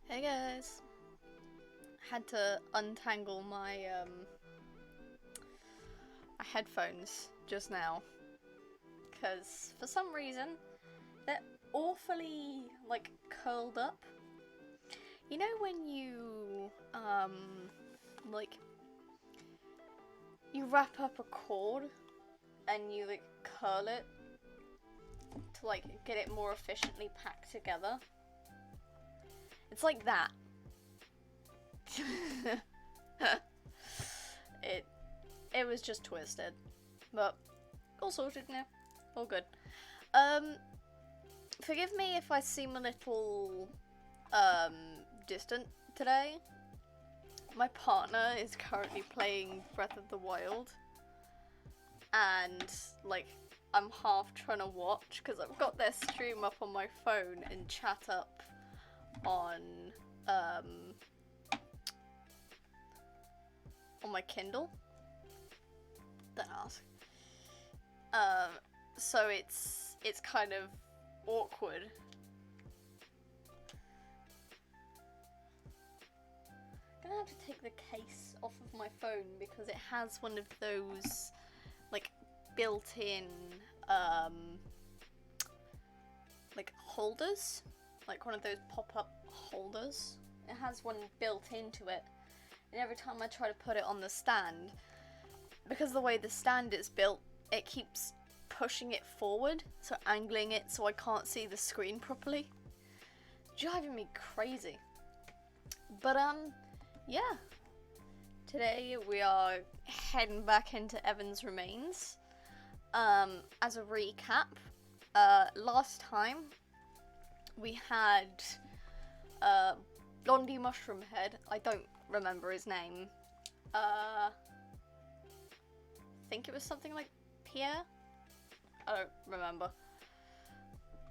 Hey guys, had to untangle my headphones just now because for some reason they're awfully like curled up. You know when you like you wrap up a cord and you like curl it to like get it more efficiently packed together? It's like that. it it was just twisted, but all sorted now, all good. Um, Forgive me if I seem a little um distant today. My partner is currently playing Breath of the Wild, and like I'm half trying to watch because I've got their stream up on my phone and chat up on um on my Kindle. Don't ask. Um, so it's kind of awkward. I'm gonna have to take the case off of my phone because it has one of those like built-in like holders, like one of those pop-up holders. It has one built into it, and every time I try to put it on the stand, because the way the stand is built, it keeps pushing it forward, so angling it so I can't see the screen properly. Driving me crazy. But yeah. Today we are heading back into Evan's Remains. As a recap, last time we had Blondie Mushroom Head. I don't remember his name. I think it was something like Pierre? I don't remember.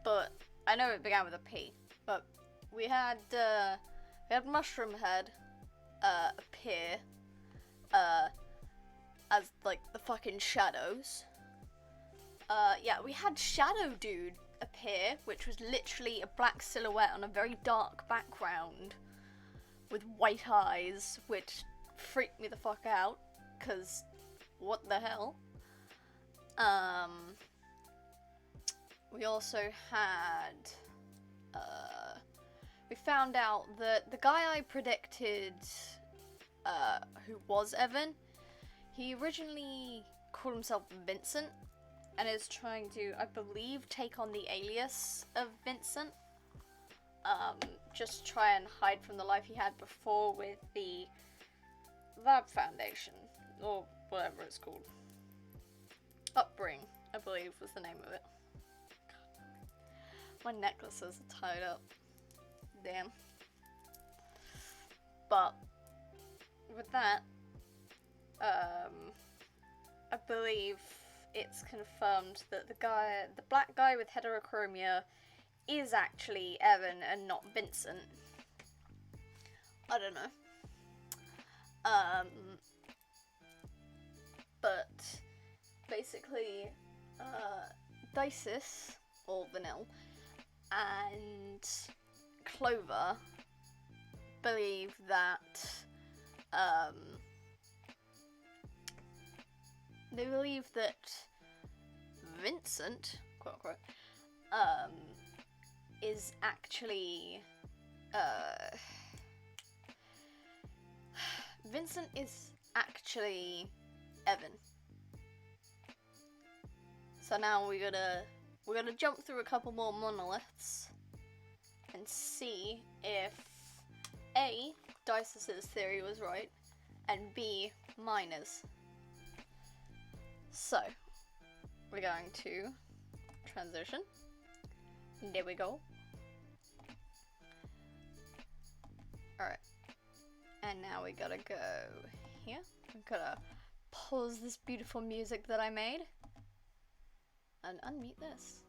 But I know it began with a P. But we had Mushroom Head appear as like the fucking shadows. Yeah, we had Shadow Dude appear, which was literally a black silhouette on a very dark background with white eyes, which freaked me the fuck out, cause what the hell? We also had, we found out that the guy I predicted, who was Evan, he originally called himself Vincent, and is trying to, I believe, take on the alias of Vincent. Just try and hide from the life he had before with the Lab Foundation, or whatever it's called. Upbring, I believe, was the name of it. God, my necklaces are tied up. Damn. But with that, I believe it's confirmed that the black guy with heterochromia, is actually Evan and not Vincent. I don't know. But basically, Dices, or Vanille, and Clover believe that, they believe that Vincent, quote unquote, is actually, Vincent is actually Evan. So now we're gonna jump through a couple more monoliths and see if A, Dices' theory was right, and B, mine is. So, we're going to transition. There we go. Alright. And now we gotta go here. I'm gonna pause this beautiful music that I made. And unmute this.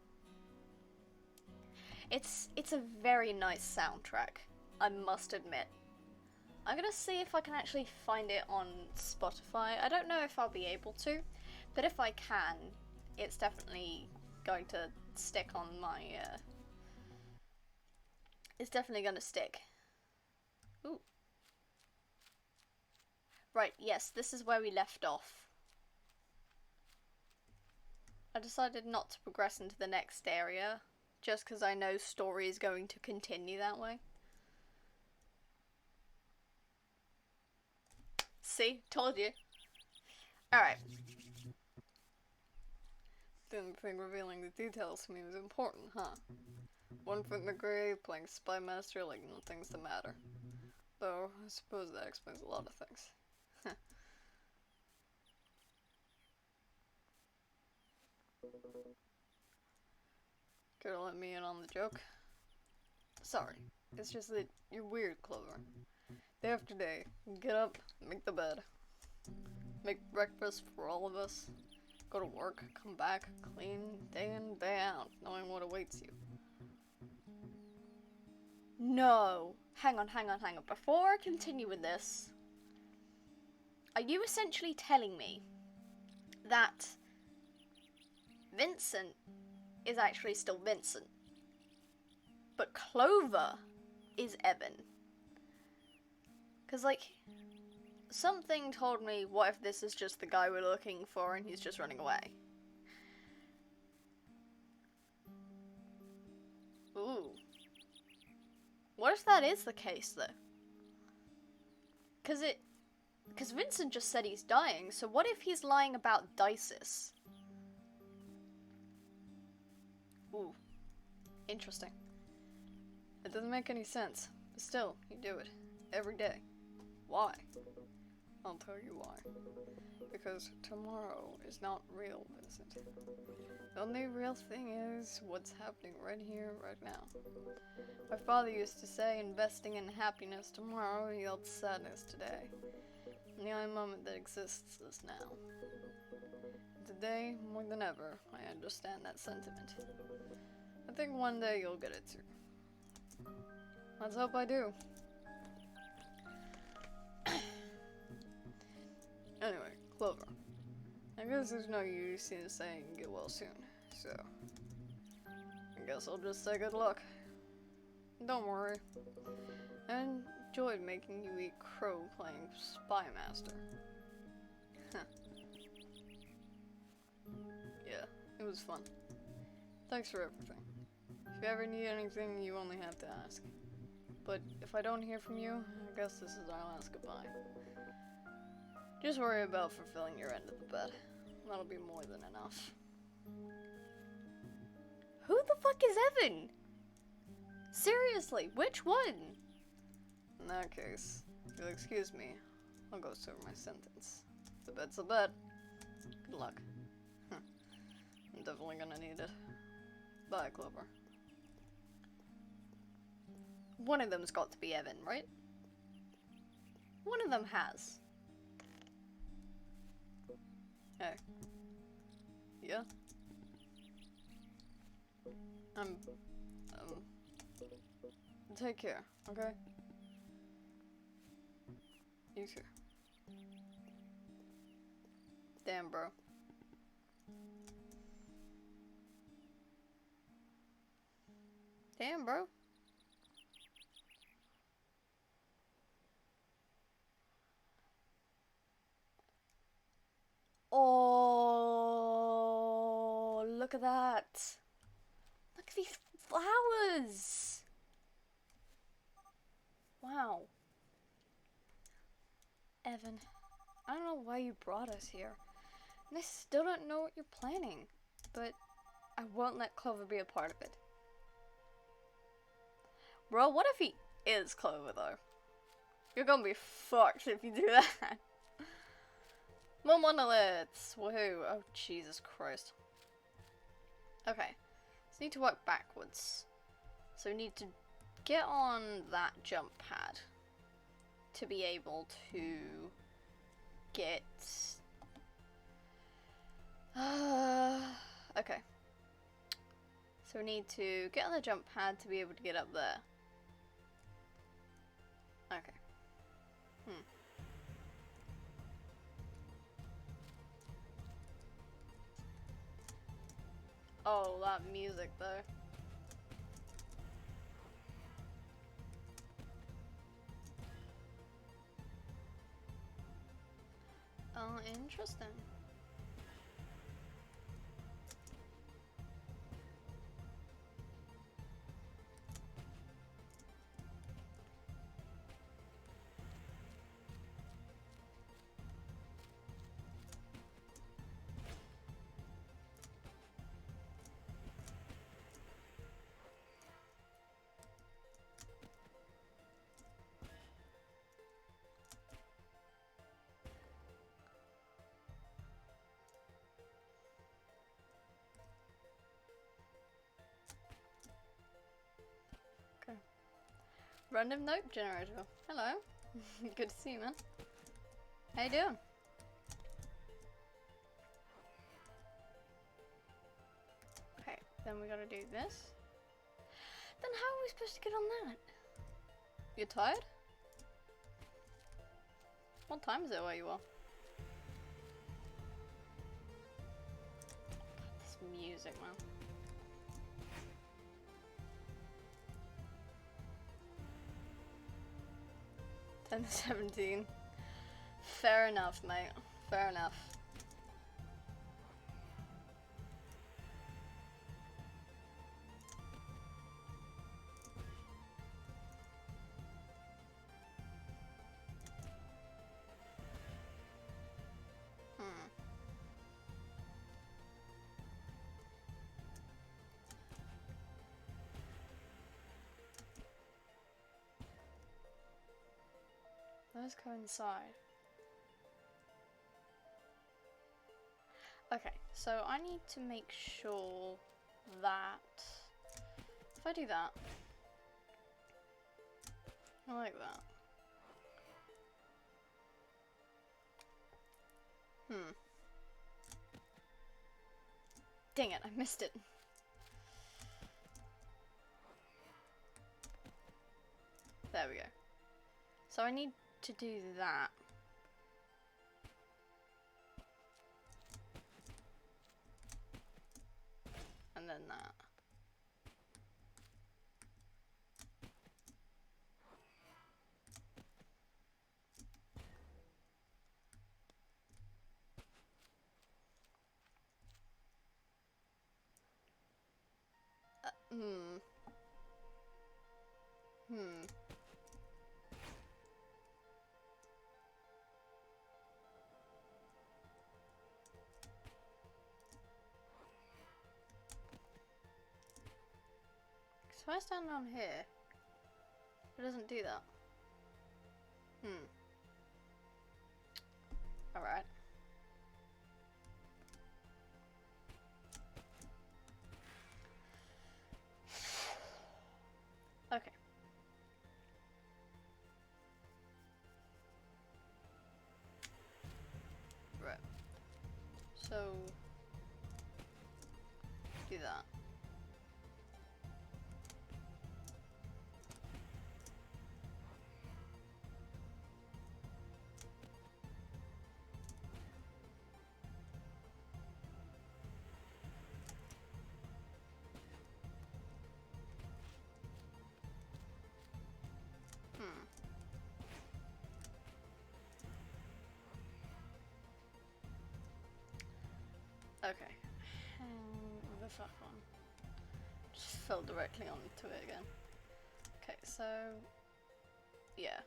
It's a very nice soundtrack, I must admit. I'm gonna see if I can actually find it on Spotify. I don't know if I'll be able to, but if I can, it's definitely going to stick on my, it's definitely gonna stick. Ooh. Right, yes, this is where we left off. I decided not to progress into the next area, just because I know story is going to continue that way. See? Told you. Alright. Didn't think revealing the details to me was important, huh? One foot in the grave, playing Spy Master like nothing's the matter. Though, I suppose that explains a lot of things. Care to let me in on the joke? Sorry, it's just that you're weird, Clover. Day after day, you get up, make the bed, make breakfast for all of us, go to work, come back, clean, day in, day out, knowing what awaits you. No! Hang on. Before I continue with this, are you essentially telling me that Vincent is actually still Vincent, but Clover is Evan? Because, like, something told me, what if this is just the guy we're looking for and he's just running away? Ooh. What if that is the case, though? Because Vincent just said he's dying, so what if he's lying about Dices? Ooh. Interesting. It doesn't make any sense, but still, you do it. Every day. Why? I'll tell you why. Because tomorrow is not real, Vincent. The only real thing is what's happening right here, right now. My father used to say investing in happiness tomorrow yields sadness today. And the only moment that exists is now. Today, more than ever, I understand that sentiment. I think one day you'll get it too. Let's hope I do. Anyway, Clover. I guess there's no use in saying get well soon, so I guess I'll just say good luck. Don't worry. I enjoyed making you eat crow playing Spy Master. Yeah, it was fun. Thanks for everything. If you ever need anything, you only have to ask. But if I don't hear from you, I guess this is our last goodbye. Just worry about fulfilling your end of the bed. That'll be more than enough. Who the fuck is Evan? Seriously, which one? In that case, if you'll excuse me, I'll go serve my sentence. The bed's a bed. Good luck. I'm definitely gonna need it. Bye, Clover. One of them's got to be Evan, right? One of them has. Hey. Yeah? Take care, okay? You too. Damn, bro. Damn, bro. Oh, look at that. Look at these flowers. Wow. Evan, I don't know why you brought us here. And I still don't know what you're planning. But I won't let Clover be a part of it. Bro, what if he is Clover, though? You're gonna be fucked if you do that. More monoliths! Woohoo! Oh, Jesus Christ. Okay. So we need to work backwards. So we need to get on that jump pad to be able to get... okay. So we need to get on the jump pad to be able to get up there. Okay. Oh, that music though. Oh, interesting. Okay. Random note generator. Hello. Good to see you, man. How you doing? Okay, then we gotta do this. Then how are we supposed to get on that? You're tired? What time is it where you are? This music, man. Ten to 17. Fair enough, mate. Fair enough. Those coincide. Okay, so I need to make sure that if I do that, I like that. Dang it, I missed it. There we go. So I need to do that. And then that. So I stand on here. It doesn't do that. Alright. Okay. Right. So do that. Okay. Hang the fuck on. Just fell directly onto it again. Okay, so yeah.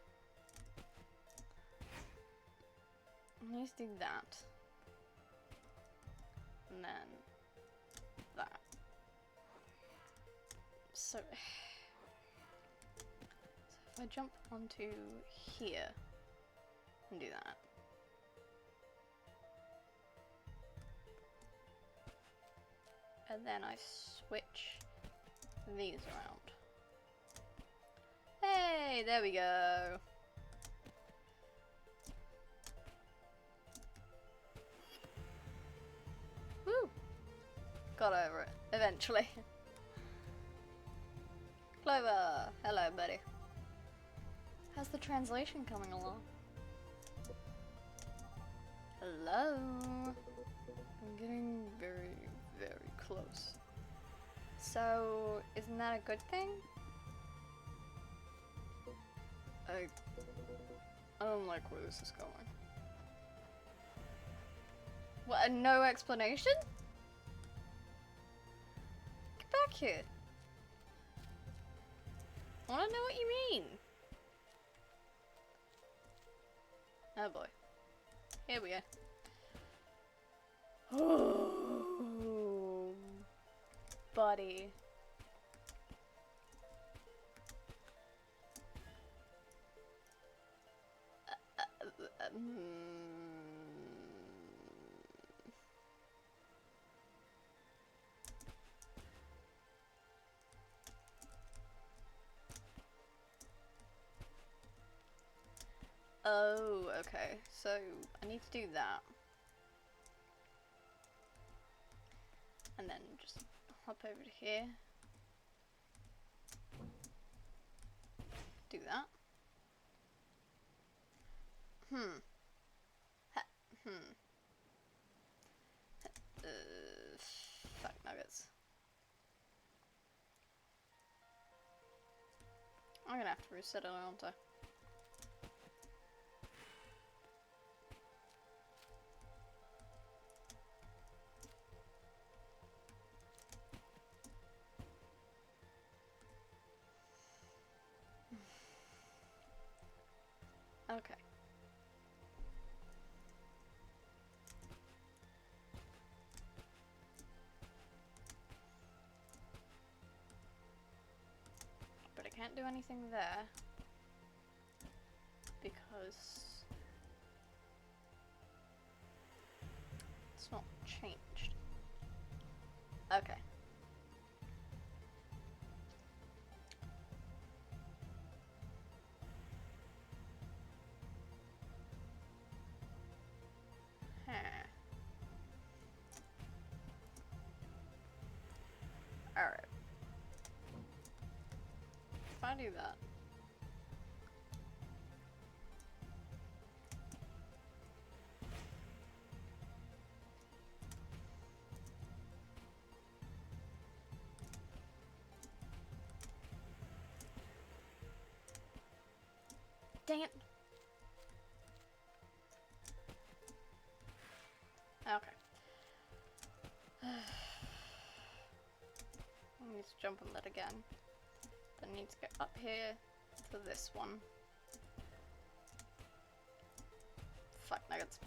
I need to do that. And then that. So if I jump onto here and do that. And then I switch these around. Hey, there we go. Woo! Got over it, eventually. Clover! Hello, buddy. How's the translation coming along? Hello? I'm getting very, very close. So, isn't that a good thing? I don't like where this is going. What, and no explanation? Get back here. I wanna know what you mean. Oh boy. Here we go. Oh, buddy. Oh, okay. So I need to do that. And then just hop over to here. Do that. Fuck nuggets. I'm gonna have to reset it, aren't I? Okay. But I can't do anything there because it's not changed. Okay. Alright. If I do that. Dang it. Okay. I need to jump on that again. Then I need to get up here to this one. Fuck nuggets.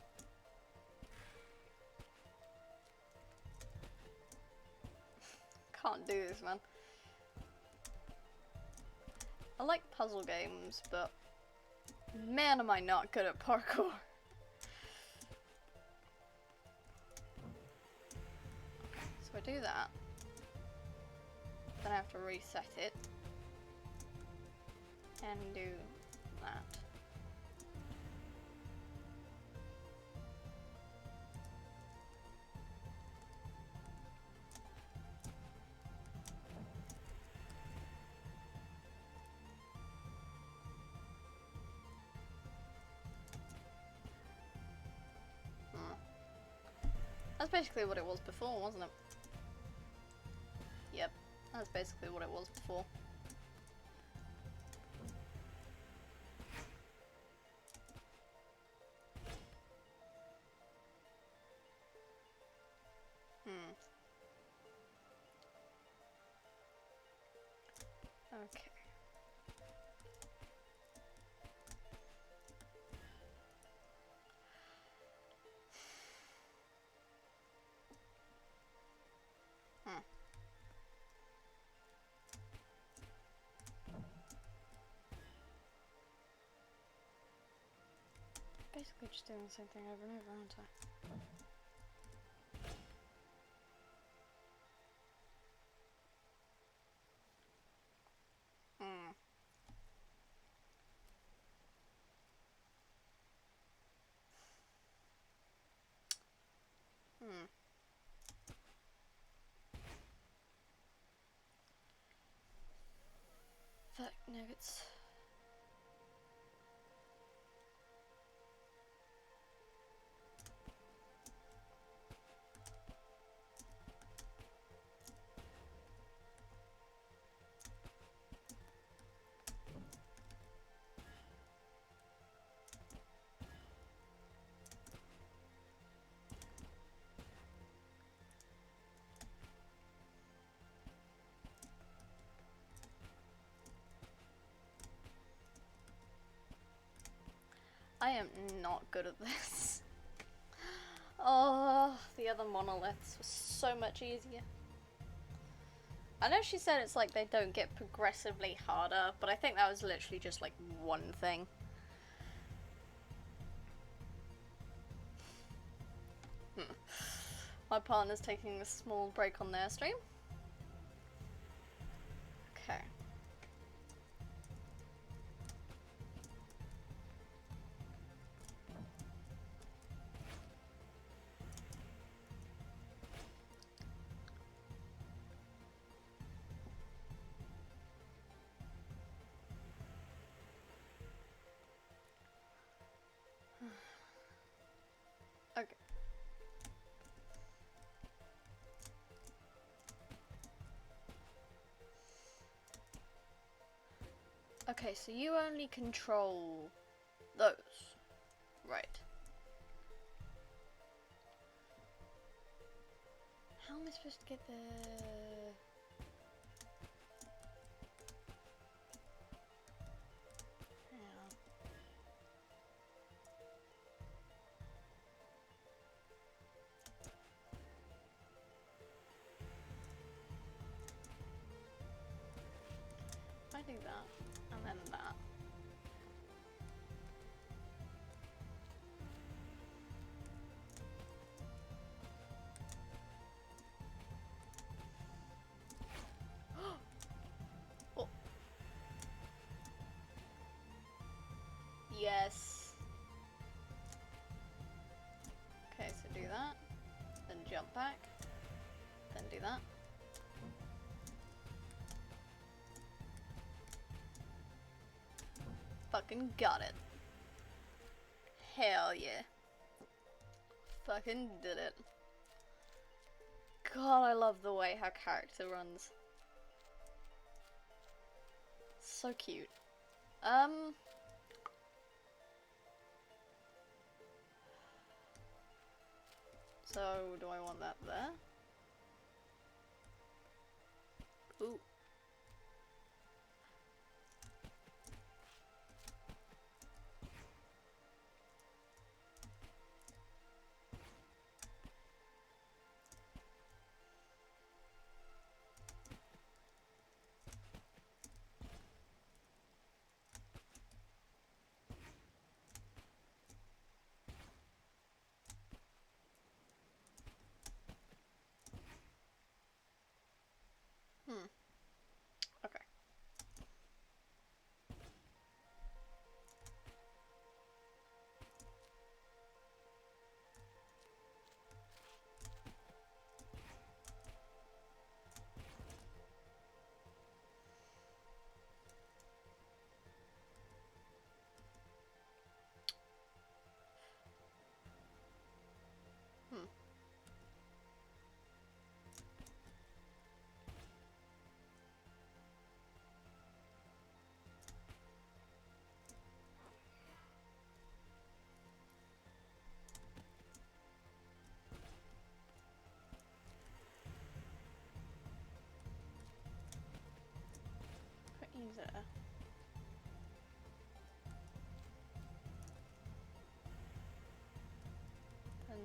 Can't do this, man. I like puzzle games, but man am I not good at parkour. So I do that. Then I have to reset it. And do that. That's basically what it was before, wasn't it? Yep, that's basically what it was before. Okay. Basically just doing the same thing over and over, aren't I? Fuck nuggets. I am not good at this. Oh, the other monoliths were so much easier. I know she said it's like they don't get progressively harder, but I think that was literally just like one thing. My partner's taking a small break on their stream. Okay. Okay. Okay, so you only control those. Right. How am I supposed to get the... If I do that, and then that. Oh. Yes. Okay, so do that, then jump back, then do that. Fucking got it. Hell yeah. Fucking did it. God, I love the way her character runs. So cute. So, do I want that there? Ooh. Okay. Put you there. Then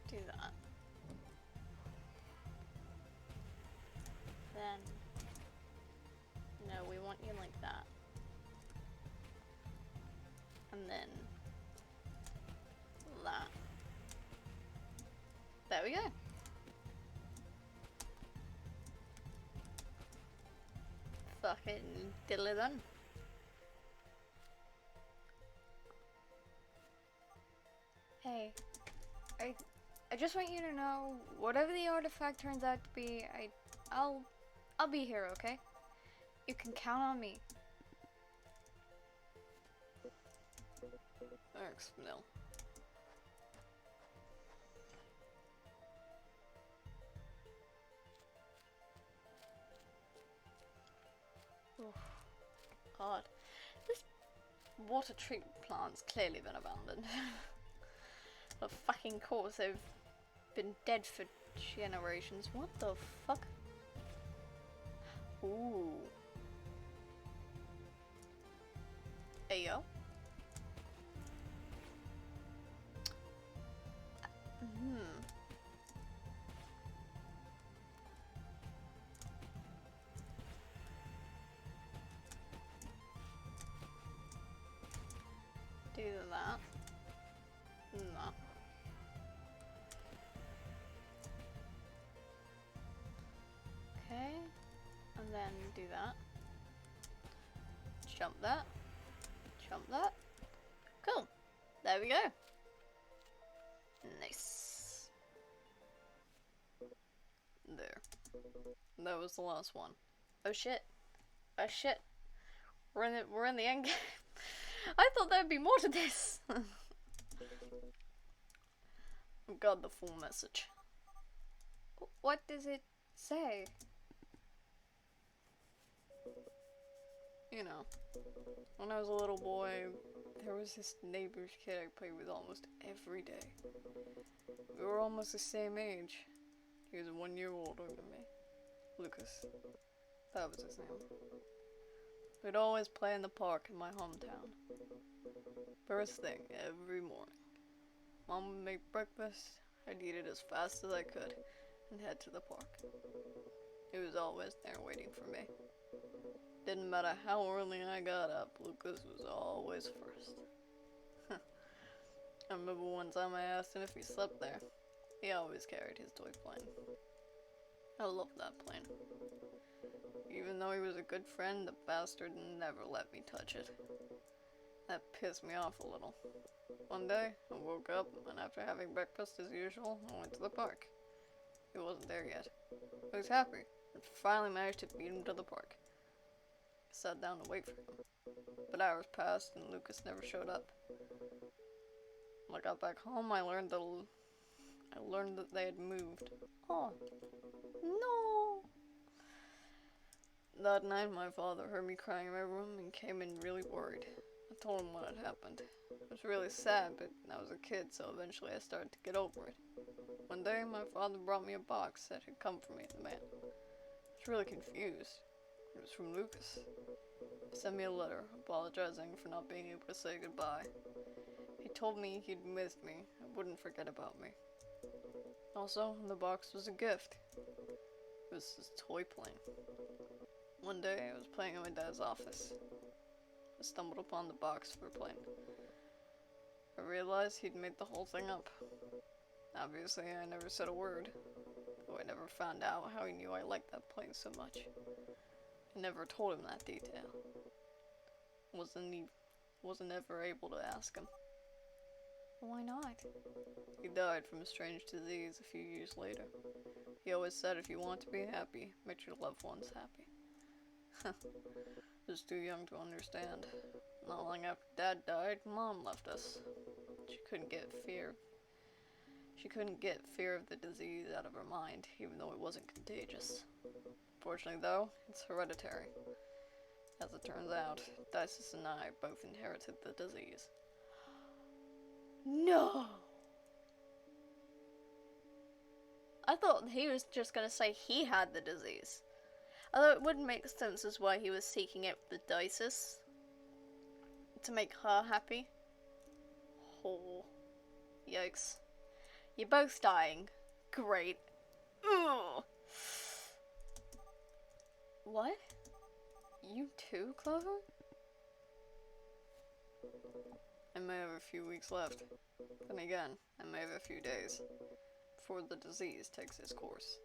do that. Then no, we want you like that. And then that. There we go. Fucking diddly done. Hey, I just want you to know, whatever the artifact turns out to be, I'll be here, okay? You can count on me. Thanks, Nil. God, this water treatment plant's clearly been abandoned. Of fucking course, they've been dead for generations. What the fuck? Ooh. that. No. Okay. And then do that. Jump that. Jump that. Cool. There we go. Nice. There. That was the last one. Oh shit. Oh shit. We're in the end game. I thought there'd be more to this. Got the full message. What does it say? You know, when I was a little boy, there was this neighbor's kid I played with almost every day. We were almost the same age. He was 1 year older than me. Lucas. That was his name. We'd always play in the park in my hometown. First thing, every morning. Mom would make breakfast, I'd eat it as fast as I could, and head to the park. He was always there waiting for me. Didn't matter how early I got up, Lucas was always first. I remember one time I asked him if he slept there. He always carried his toy plane. I loved that plane. Even though he was a good friend, the bastard never let me touch it. That pissed me off a little. One day, I woke up, and after having breakfast as usual, I went to the park. He wasn't there yet. I was happy, and finally managed to beat him to the park. I sat down to wait for him. But hours passed, and Lucas never showed up. When I got back home, I learned that they had moved. Oh, no! That night, my father heard me crying in my room and came in really worried. I told him what had happened. It was really sad, but I was a kid, so eventually I started to get over it. One day, my father brought me a box that had come from me in the mail. I was really confused. It was from Lucas. He sent me a letter, apologizing for not being able to say goodbye. He told me he'd missed me and wouldn't forget about me. Also, in the box was a gift. It was his toy plane. One day, I was playing in my dad's office. I stumbled upon the box for a plane. I realized he'd made the whole thing up. Obviously, I never said a word, though I never found out how he knew I liked that plane so much. I never told him that detail. Wasn't ever able to ask him. Why not? He died from a strange disease a few years later. He always said if you want to be happy, make your loved ones happy. Just too young to understand. Not long after Dad died, Mom left us. She couldn't get fear of the disease out of her mind, even though it wasn't contagious. Fortunately though, it's hereditary. As it turns out, Dices and I both inherited the disease. No! I thought he was just gonna say he had the disease. Although it wouldn't make sense as why he was seeking out the Dices. To make her happy. Oh. Yikes. You're both dying. Great. Ugh. What? You too, Clover? I may have a few weeks left. Then again, I may have a few days. Before the disease takes its course.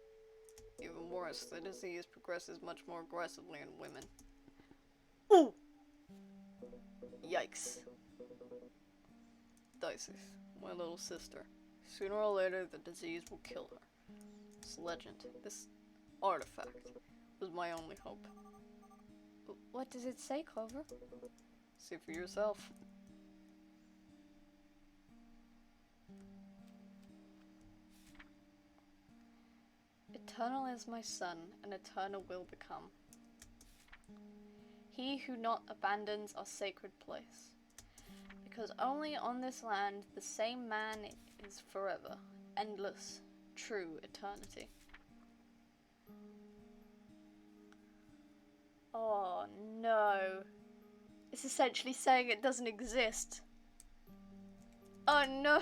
Even worse, the disease progresses much more aggressively in women. Ooh! Yikes. Dices, my little sister. Sooner or later, the disease will kill her. This legend, this artifact, was my only hope. What does it say, Clover? See for yourself. Eternal is my son, and eternal will become. He who not abandons our sacred place. Because only on this land the same man is forever, endless, true eternity. Oh no. It's essentially saying it doesn't exist. Oh no.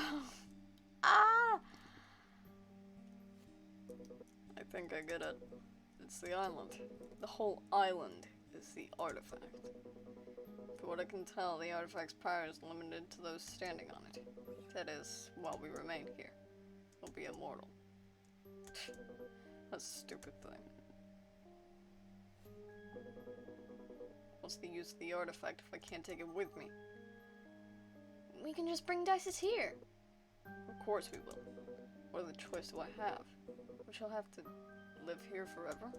Ah! I think I get it. It's the island. The whole island is the artifact. For what I can tell, the artifact's power is limited to those standing on it. That is, while we remain here. We'll be immortal. That's a stupid thing. What's the use of the artifact if I can't take it with me? We can just bring Dices here. Of course we will. What other choice do I have? We shall have to live here forever?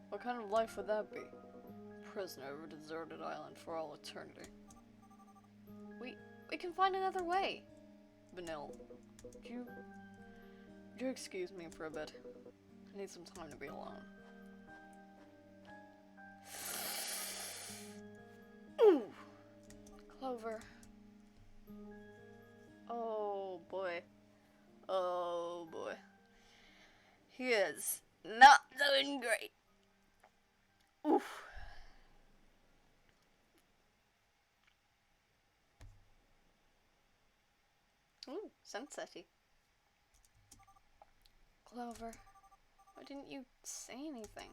What kind of life would that be? Prisoner of a deserted island for all eternity. We can find another way. Vanille, would you excuse me for a bit? I need some time to be alone. Ooh! Clover. Oh boy. Oh boy. He is not doing great. Oof. Ooh, sunsetty. Clover, why didn't you say anything?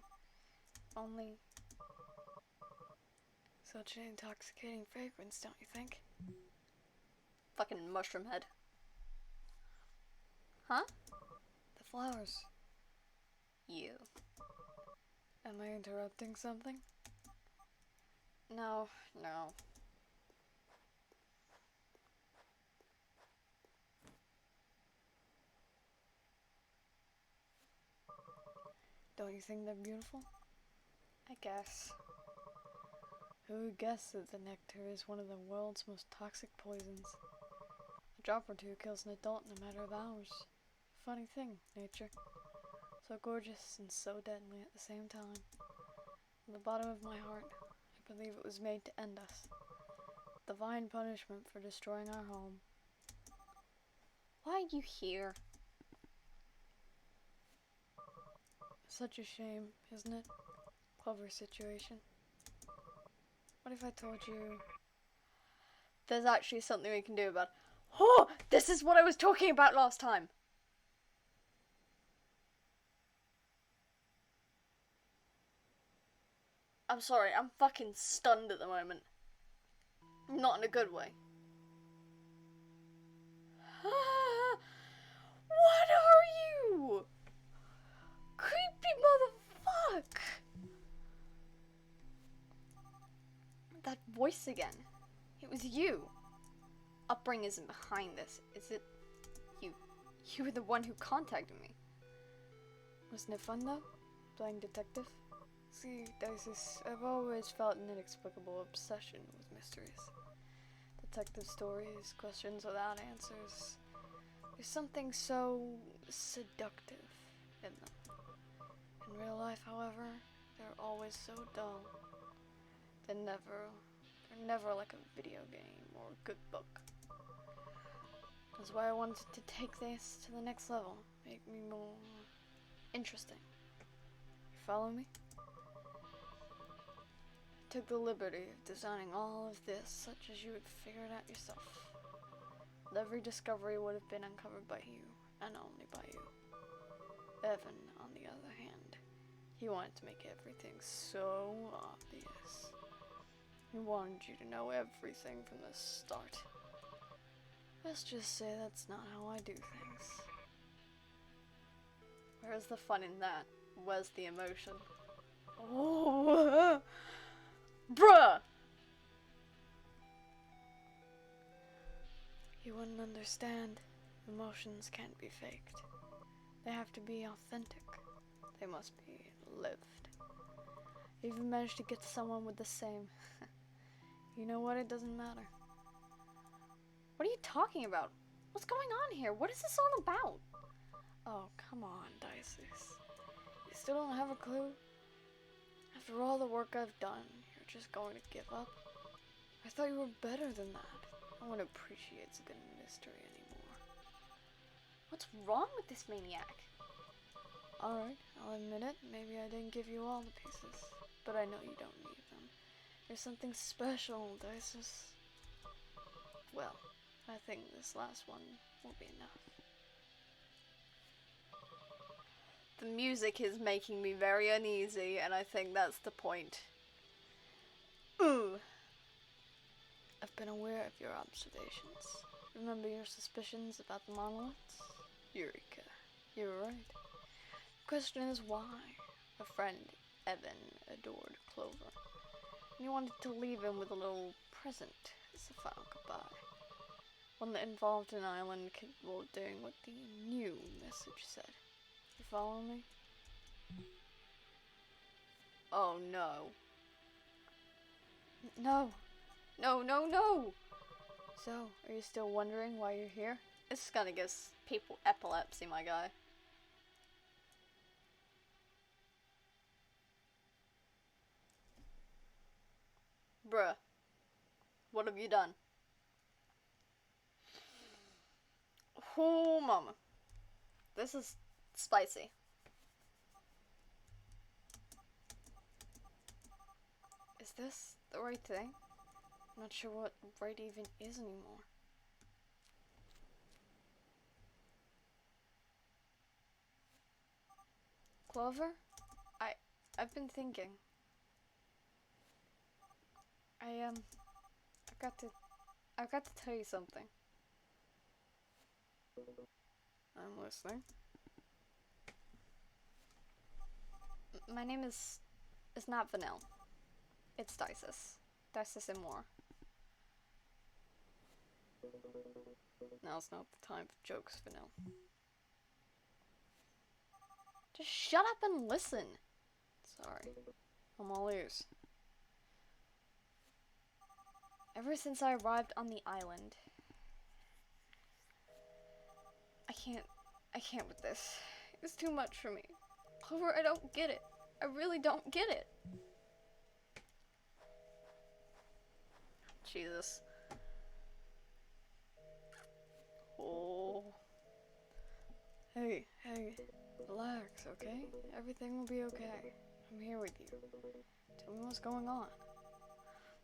Only such an intoxicating fragrance, don't you think? Fucking mushroom head. Huh? The flowers. You. Am I interrupting something? No. Don't you think they're beautiful? I guess. Who would guess that the nectar is one of the world's most toxic poisons? A drop or two kills an adult in a matter of hours. Funny thing, nature. So gorgeous and so deadly at the same time. From the bottom of my heart, I believe it was made to end us. Divine punishment for destroying our home. Why are you here? Such a shame, isn't it? Clover situation. What if I told you there's actually something we can do about it? Oh, this is what I was talking about last time. I'm sorry, I'm fucking stunned at the moment. Not in a good way. What are you? Creepy motherfuck! That voice again. It was you. Upbringing isn't behind this, is it? You were the one who contacted me. Wasn't it fun though? Playing detective? See, Dices, I've always felt an inexplicable obsession with mysteries. Detective stories, questions without answers. There's something so seductive in them. In real life, however, they're always so dull. They're never like a video game or a good book. That's why I wanted to take this to the next level, make me more interesting. You follow me? I took the liberty of designing all of this such as you would figure it out yourself. But every discovery would have been uncovered by you, and only by you. Evan, on the other hand, he wanted to make everything so obvious. He wanted you to know everything from the start. Let's just say that's not how I do things. Where's the fun in that? Where's the emotion? Oh, bruh! You wouldn't understand. Emotions can't be faked. They have to be authentic. They must be lived. I even managed to get someone with the same. You know what? It doesn't matter. What are you talking about? What's going on here? What is this all about? Oh, come on, Dices. You still don't have a clue? After all the work I've done, you're just going to give up? I thought you were better than that. No one appreciates a good mystery anymore. What's wrong with this maniac? Alright, I'll admit it. Maybe I didn't give you all the pieces. But I know you don't need them. There's something special, Dices. Well, I think this last one will be enough. The music is making me very uneasy, and I think that's the point. of your observations. Remember your suspicions about the monoliths? Eureka. You were right. The question is why? A friend, Evan, adored Clover. And he wanted to leave him with a little present as a final goodbye. One that involved an island capable of doing what the new message said. You follow me? Oh no. No. No, no, no! So, are you still wondering why you're here? This is gonna give people epilepsy, my guy. Bruh. What have you done? Oh, mama. This is spicy. Is this the right thing? I'm not sure what right even is anymore. Clover? I've been thinking. I've got to tell you something. I'm listening. My name is not Vanille. It's Dices. Dices and more. Now's not the time for jokes, Vanille. Just shut up and listen. Sorry. I'm all ears. Ever since I arrived on the island, I can't with this. It's too much for me. Clover, I don't get it. I really don't get it. Jesus. Oh. Hey, relax, okay? Everything will be okay. I'm here with you. Tell me what's going on.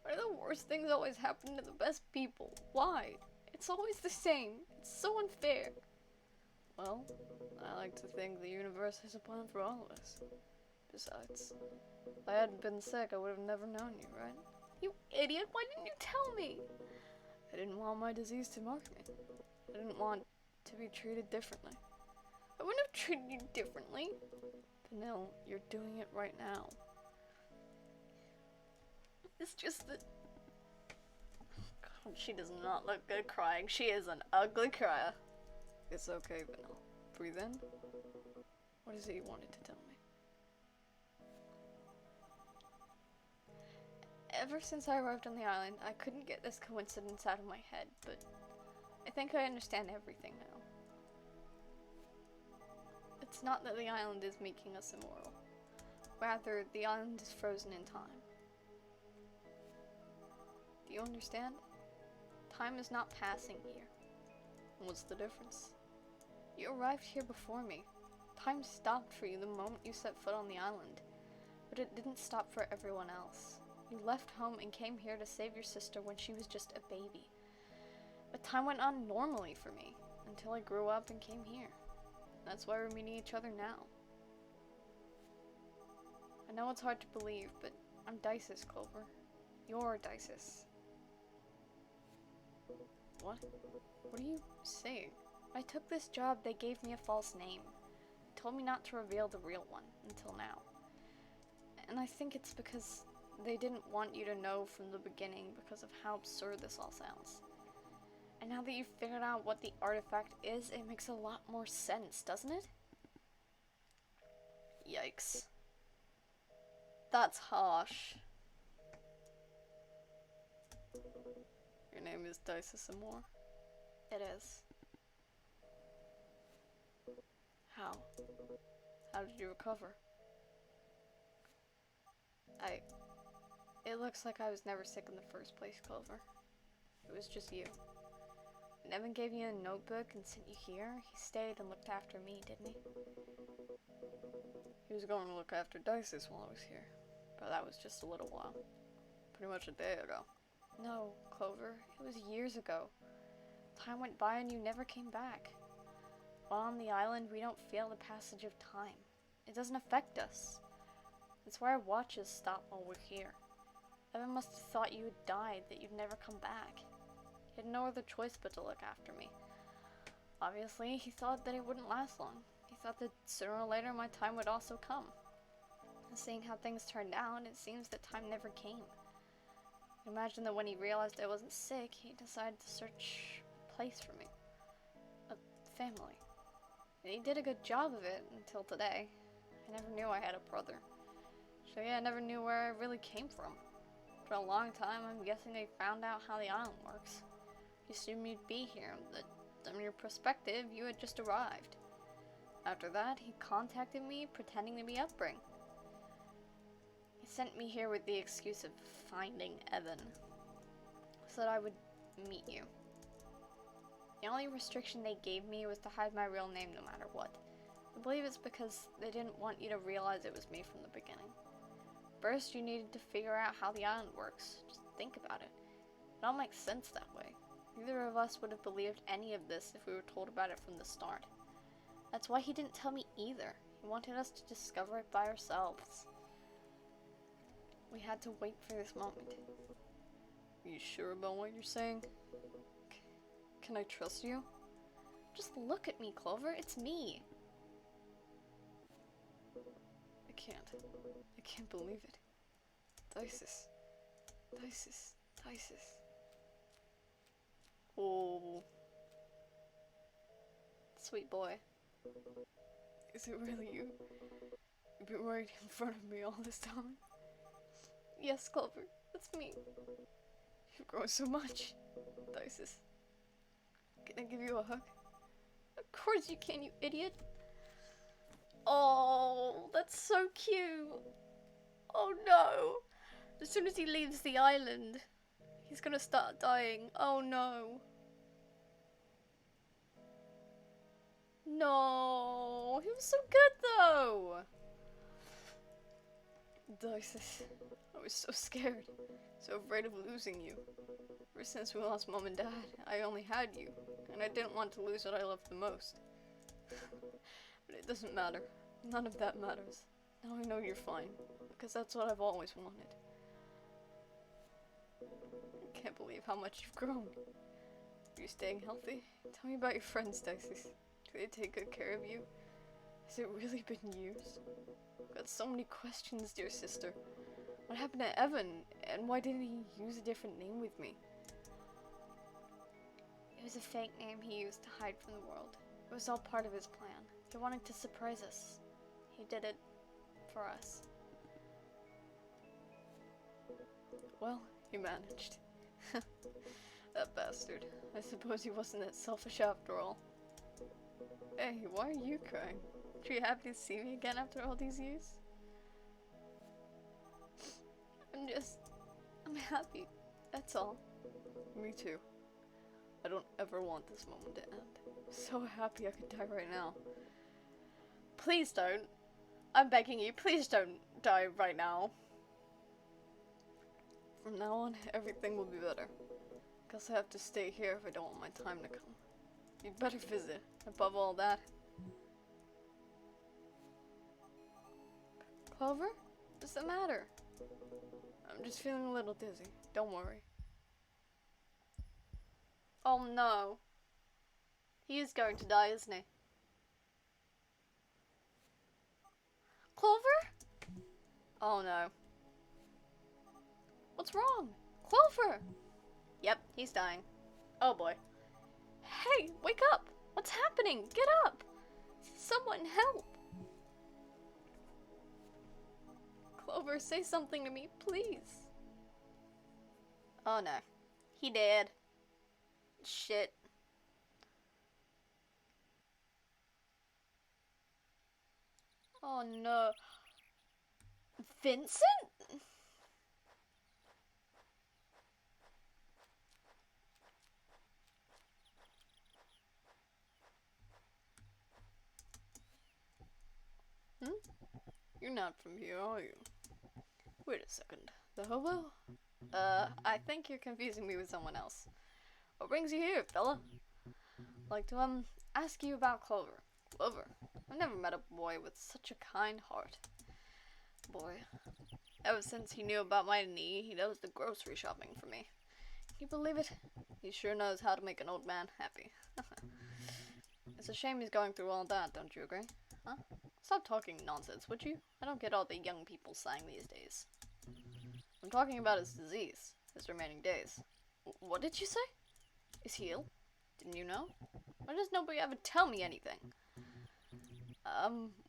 Why do the worst things always happen to the best people? Why? It's always the same. It's so unfair. Well, I like to think the universe has a plan for all of us. Besides, if I hadn't been sick, I would have never known you, right? You idiot, why didn't you tell me? I didn't want my disease to mark me. I didn't want to be treated differently. I wouldn't have treated you differently. Vanille, you're doing it right now. It's just that... God, she does not look good crying. She is an ugly crier. It's okay, Vanille. Breathe in. What is it you wanted to tell me? Ever since I arrived on the island, I couldn't get this coincidence out of my head, but I think I understand everything now. It's not that the island is making us immortal. Rather, the island is frozen in time. Do you understand? Time is not passing here. What's the difference? You arrived here before me. Time stopped for you the moment you set foot on the island. But it didn't stop for everyone else. You left home and came here to save your sister when she was just a baby. But time went on normally for me, until I grew up and came here. That's why we're meeting each other now. I know it's hard to believe, but I'm Dices, Clover. You're Dices. What? What are you saying? When I took this job, they gave me a false name. They told me not to reveal the real one, until now. And I think it's because they didn't want you to know from the beginning because of how absurd this all sounds. And now that you've figured out what the artifact is, it makes a lot more sense, doesn't it? Yikes. That's harsh. Your name is Dices and more? It is. How? How did you recover? It looks like I was never sick in the first place, Clover. It was just you. When Evan gave you a notebook and sent you here, he stayed and looked after me, didn't he? He was going to look after Dices while I was here, but that was just a little while. Pretty much a day ago. No, Clover, it was years ago. Time went by and you never came back. While on the island, we don't feel the passage of time. It doesn't affect us. That's why our watches stop while we're here. Evan must have thought you had died, that you'd never come back. He had no other choice but to look after me. Obviously, he thought that it wouldn't last long. He thought that sooner or later my time would also come. And seeing how things turned out, it seems that time never came. Imagine that when he realized I wasn't sick, he decided to search a place for me. A family. And he did a good job of it until today. I never knew I had a brother. So yeah, I never knew where I really came from. For a long time, I'm guessing they found out how the island works. You assumed you'd be here, that from your perspective, you had just arrived. After that, he contacted me, pretending to be Upbring. He sent me here with the excuse of finding Evan, so that I would meet you. The only restriction they gave me was to hide my real name no matter what. I believe it's because they didn't want you to realize it was me from the beginning. First, you needed to figure out how the island works. Just think about it. It all makes sense that way. Neither of us would have believed any of this if we were told about it from the start. That's why he didn't tell me either. He wanted us to discover it by ourselves. We had to wait for this moment. Are you sure about what you're saying? Can I trust you? Just look at me, Clover. It's me. I can't believe it. Dices. Oh. Sweet boy. Is it really you? You've been right in front of me all this time? Yes, Clover. That's me. You've grown so much. Dices. Can I give you a hug? Of course you can, you idiot. Oh, that's so cute. Oh no. As soon as he leaves the island, he's gonna start dying. Oh no. No. He was so good though. Dices. I was so scared. So afraid of losing you. Ever since we lost Mom and Dad, I only had you. And I didn't want to lose what I loved the most. But it doesn't matter. None of that matters. Now I know you're fine. Because that's what I've always wanted. I can't believe how much you've grown. Are you staying healthy? Tell me about your friends, Dices. Do they take good care of you? Has it really been years? I've got so many questions, dear sister. What happened to Evan? And why didn't he use a different name with me? It was a fake name he used to hide from the world. It was all part of his plan. He wanted to surprise us. He did it for us. Well, he managed. That bastard. I suppose he wasn't that selfish after all. Hey, why are you crying? Are you happy to see me again after all these years? I'm happy. That's all. Me too. I don't ever want this moment to end. I'm so happy I could die right now. Please don't. I'm begging you, please don't die right now. From now on, everything will be better. Guess I have to stay here if I don't want my time to come. You'd better visit. Above all that. Clover? What's the matter? I'm just feeling a little dizzy. Don't worry. Oh no. He is going to die, isn't he? Clover? Oh no. What's wrong? Clover! Yep, he's dying. Oh boy. Hey, wake up! What's happening? Get up! Someone help! Clover, say something to me, please. Oh no. He dead. Shit. Oh no. Vincent? Hmm? You're not from here, are you? Wait a second. The hobo? I think you're confusing me with someone else. What brings you here, fella? I'd like to, ask you about Clover. Clover? I've never met a boy with such a kind heart. Boy. Ever since he knew about my knee, he does the grocery shopping for me. you believe it? He sure knows how to make an old man happy. It's a shame he's going through all that, don't you agree? Huh? Stop talking nonsense, would you? I don't get all the young people saying these days. I'm talking about his disease, his remaining days. What did you say? Is he ill? Didn't you know? Why does nobody ever tell me anything?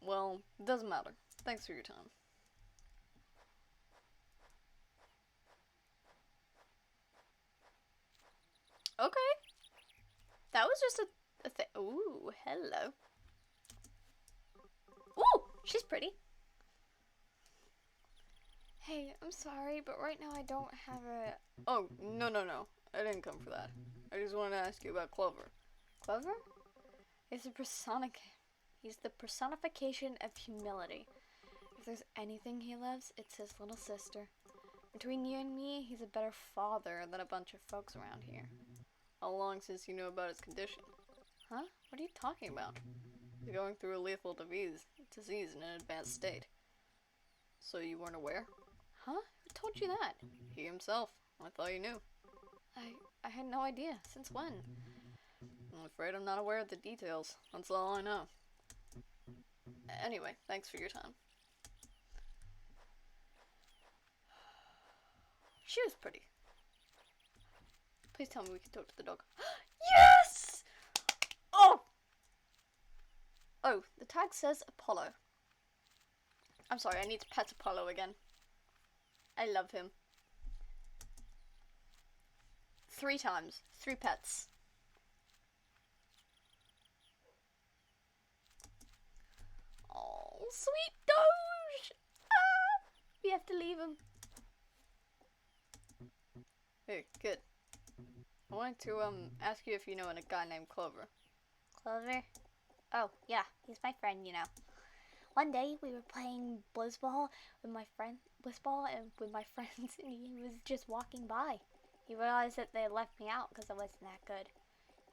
Well, it doesn't matter. Thanks for your time. Okay. That was just a thing. Ooh, hello. Ooh, she's pretty. Hey, I'm sorry, but right now I don't have a... Oh, no. I didn't come for that. I just wanted to ask you about Clover. Clover? He's the personification of humility. If there's anything he loves, it's his little sister. Between you and me, he's a better father than a bunch of folks around here. How long since you knew about his condition? Huh? What are you talking about? He's going through a lethal disease in an advanced state. So you weren't aware? Huh? Who told you that? He himself. I thought you knew. I had no idea. Since when? I'm afraid I'm not aware of the details. That's all I know. Anyway, thanks for your time. She was pretty. Please tell me we can talk to the dog. Yes! Oh! Oh, the tag says Apollo. I'm sorry, I need to pet Apollo again. I love him. 3 times. 3 pets. Oh, sweet Doge! Ah! We have to leave him. Hey, good. I wanted to, ask you if you know a guy named Clover. Clover? Oh, yeah, he's my friend, you know. One day we were playing blizzball with my friends, and he was just walking by. He realized that they had left me out because I wasn't that good.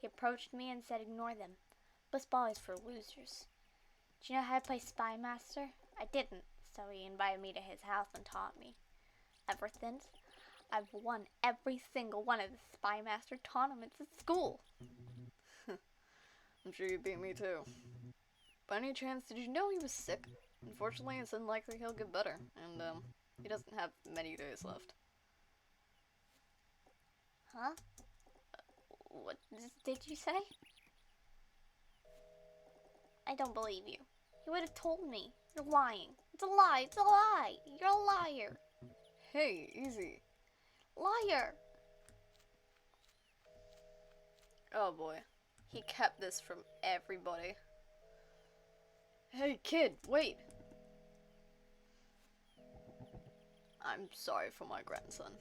He approached me and said, "Ignore them. Blizzball is for losers." Do you know how to play Spy Master? I didn't, so he invited me to his house and taught me. Ever since, I've won every single one of the Spy Master tournaments at school. I'm sure you beat me too. By any chance, did you know he was sick? Unfortunately, it's unlikely he'll get better, and, he doesn't have many days left. Huh? What did you say? I don't believe you. You would have told me. You're lying. It's a lie. It's a lie. You're a liar. Hey, easy. Liar. Oh boy. He kept this from everybody. Hey kid, wait! I'm sorry for my grandson.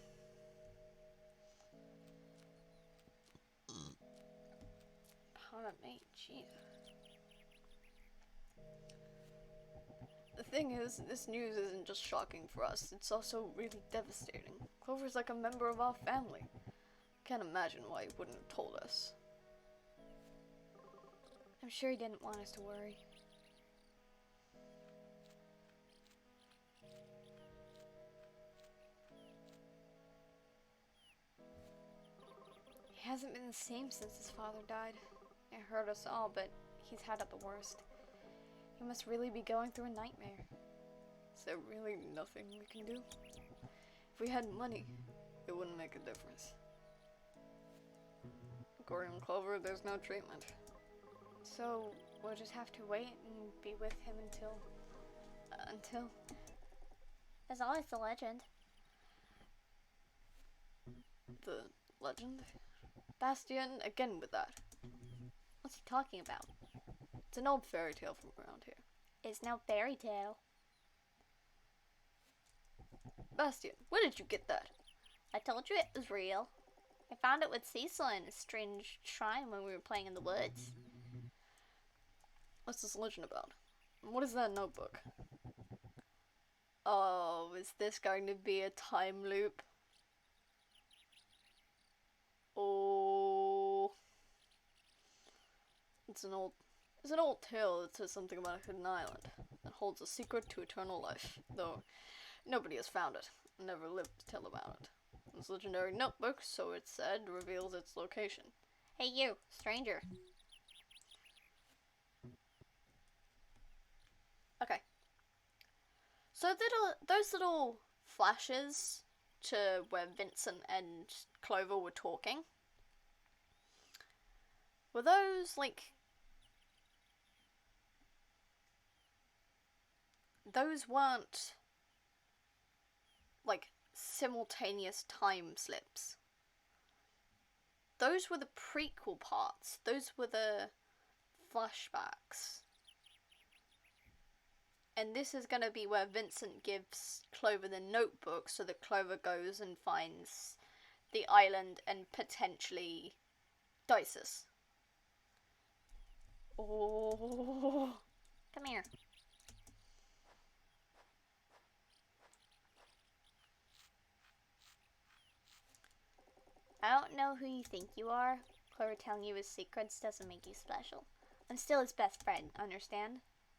Pardon me, Jesus. The thing is, this news isn't just shocking for us, it's also really devastating. Clover's like a member of our family. Can't imagine why he wouldn't have told us. I'm sure he didn't want us to worry. He hasn't been the same since his father died. It hurt us all, but he's had it the worst. He must really be going through a nightmare. Is there really nothing we can do? If we had money, it wouldn't make a difference. According to Clover, there's no treatment. So, we'll just have to wait and be with him until... There's always the legend. The legend? Bastian, again with that. What's he talking about? It's an old fairy tale from around here. It's no fairy tale. Bastian, where did you get that? I told you it was real. I found it with Cecil in a strange shrine when we were playing in the woods. What's this legend about? And what is that notebook? Oh, is this going to be a time loop? Oh. It's an old tale that says something about a hidden island that holds a secret to eternal life, though nobody has found it and never lived to tell about it. And This legendary notebook, so it said, reveals its location. Hey you, stranger. Okay. So those little flashes to where Vincent and Clover were talking, were those, like... Those weren't, like, simultaneous time slips. Those were the prequel parts. Those were the flashbacks. And this is going to be where Vincent gives Clover the notebook so that Clover goes and finds the island and potentially Dices. Oh. Come here. I don't know who you think you are. Clover telling you his secrets doesn't make you special. I'm still his best friend, understand?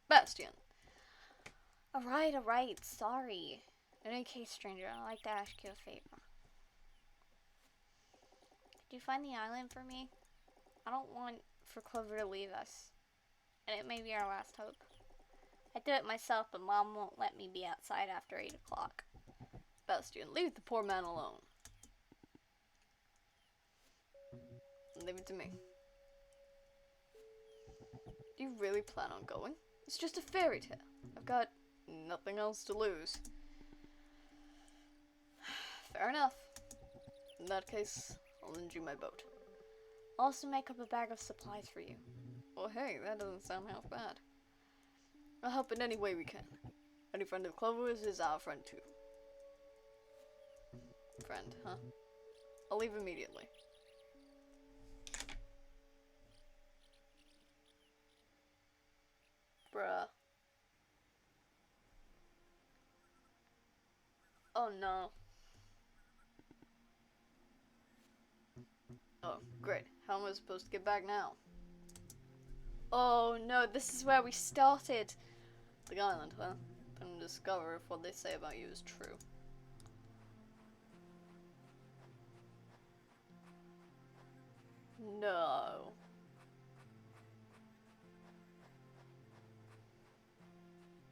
Bastion. Alright, sorry. In any case, stranger, I'd like to ask you a favor. Could you find the island for me? I don't want for Clover to leave us. And it may be our last hope. I'd do it myself, but Mom won't let me be outside after 8 o'clock. Bastion, leave the poor man alone. Leave it to me. Do you really plan on going? It's just a fairy tale. I've got nothing else to lose. Fair enough. In that case, I'll lend you my boat. I'll also make up a bag of supplies for you. Well, hey, that doesn't sound half bad. I'll help in any way we can. Any friend of Clover's is our friend too. Friend, huh? I'll leave immediately. Bruh. Oh no. Oh, great. How am I supposed to get back now? Oh no, this is where we started. The island, huh? And discover if what they say about you is true. No.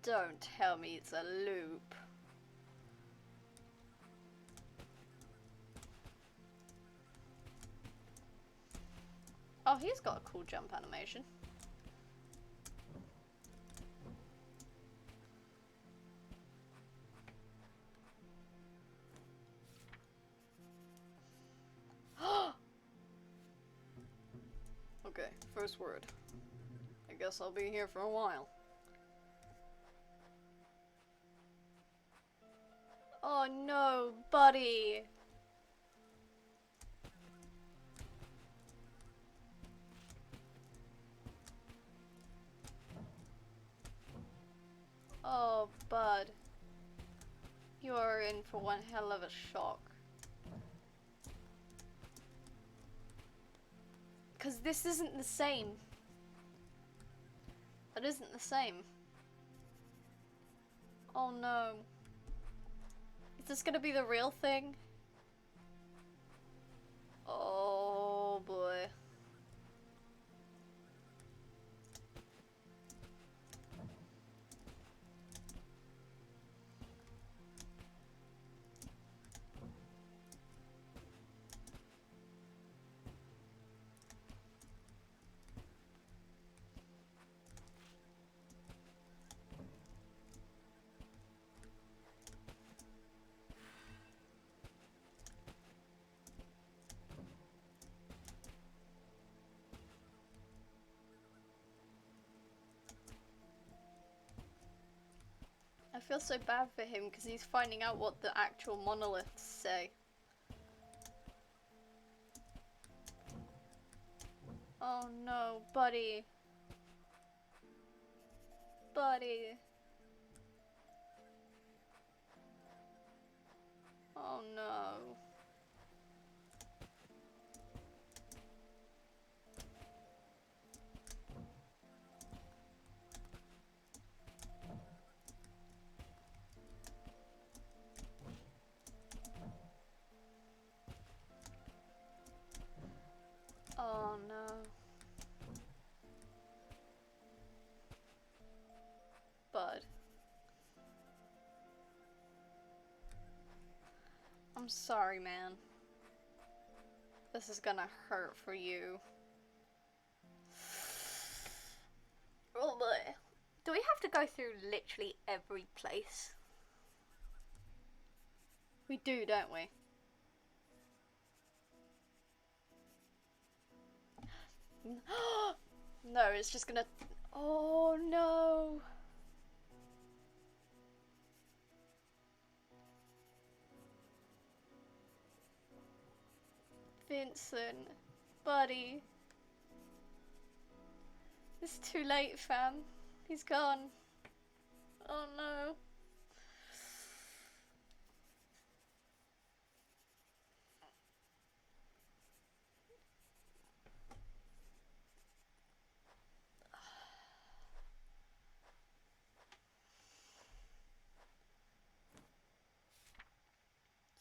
Don't tell me it's a loop. Oh, he's got a cool jump animation. Okay, first word. I guess I'll be here for a while. Oh no, buddy! Oh, bud. You are in for one hell of a shock. Because this isn't the same. It isn't the same. Oh no. Is this gonna be the real thing? Oh boy. I feel so bad for him because he's finding out what the actual monoliths say. Oh no, buddy. Buddy. Oh no. Oh no. Bud. I'm sorry, man. This is gonna hurt for you. Oh boy. Do we have to go through literally every place? We do, don't we? No, it's just gonna... Oh no! Vincent, buddy. It's too late, fam. He's gone. Oh no.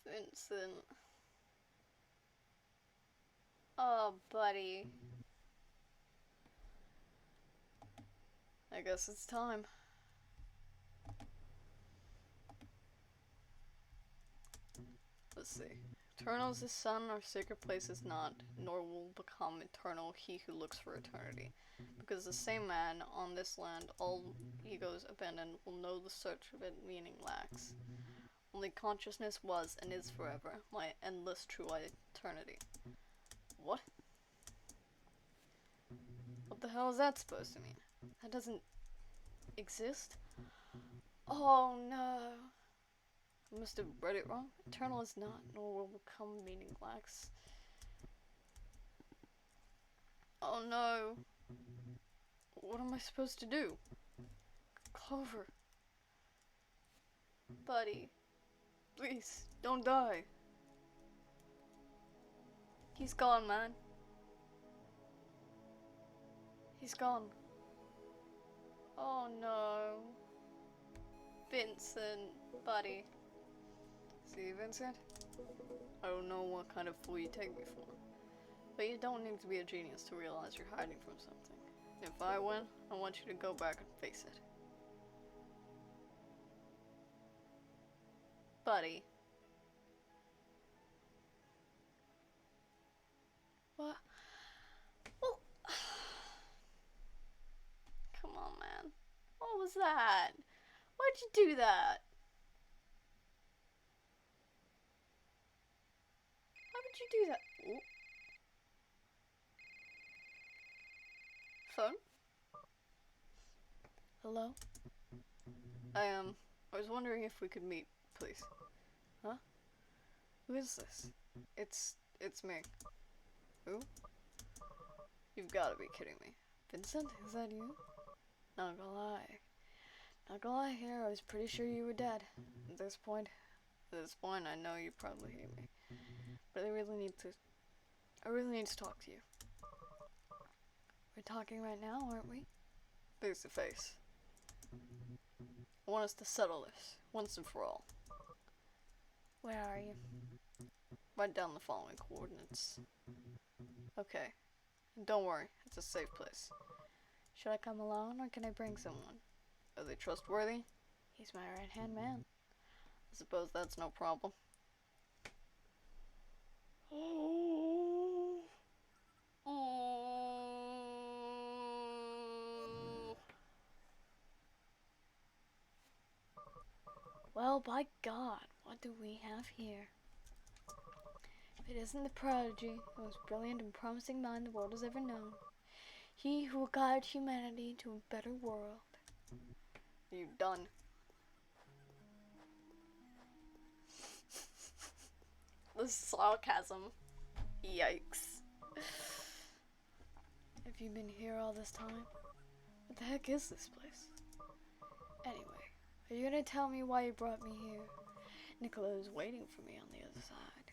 Vincent. Oh, buddy. I guess it's time. Let's see. Eternal is the sun, our sacred place is not, nor will become eternal he who looks for eternity. Because the same man on this land, all egos abandoned, will know the search of it meaning lacks. Only consciousness was and is forever, my endless true eternity. What? What the hell is that supposed to mean? That doesn't exist? Oh no. I must have read it wrong. Eternal is not, nor will become meaning lacks. Oh no. What am I supposed to do? Clover. Buddy. Please, don't die. He's gone, man. He's gone. Oh no. Vincent, buddy. See, Vincent? I don't know what kind of fool you take me for, but you don't need to be a genius to realize you're hiding from something. If I win, I want you to go back and face it. Buddy. What? Well, come on, man. What was that? Why'd you do that? Why would you do that? Ooh. Phone? Hello? I was wondering if we could meet, please. Huh? Who is this? It's me. Who? You've gotta be kidding me. Vincent, is that you? Not gonna lie. Not gonna lie here, I was pretty sure you were dead. At this point, I know you probably hate me. But I really need to talk to you. We're talking right now, aren't we? Face to face. I want us to settle this, once and for all. Where are you? Write down the following coordinates. Okay. And don't worry, it's a safe place. Should I come alone or can I bring someone? Are they trustworthy? He's my right-hand man. I suppose that's no problem. Well, by God, what do we have here? If it isn't the prodigy, the most brilliant and promising mind the world has ever known. He who will guide humanity to a better world. You done? The sarcasm. Yikes. Have you been here all this time? What the heck is this place? Anyway, are you gonna tell me why you brought me here? Nicola is waiting for me on the other side.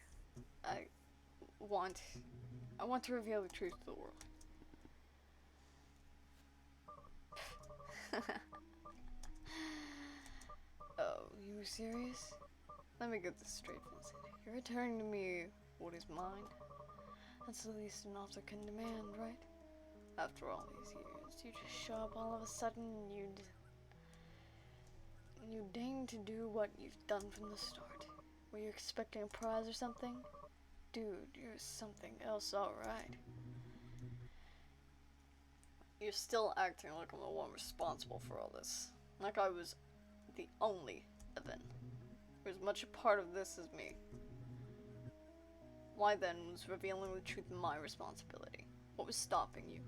I want to reveal the truth to the world. Oh, you were serious? Let me get this straight, Vincent. You're returning to me what is mine? That's the least an author can demand, right? After all these years, you just show up all of a sudden and you deign to do what you've done from the start. Were you expecting a prize or something? Dude, you're something else, alright. You're still acting like I'm the one responsible for all this. Like I was the only event. You're as much a part of this as me. Why then was revealing the truth my responsibility? What was stopping you?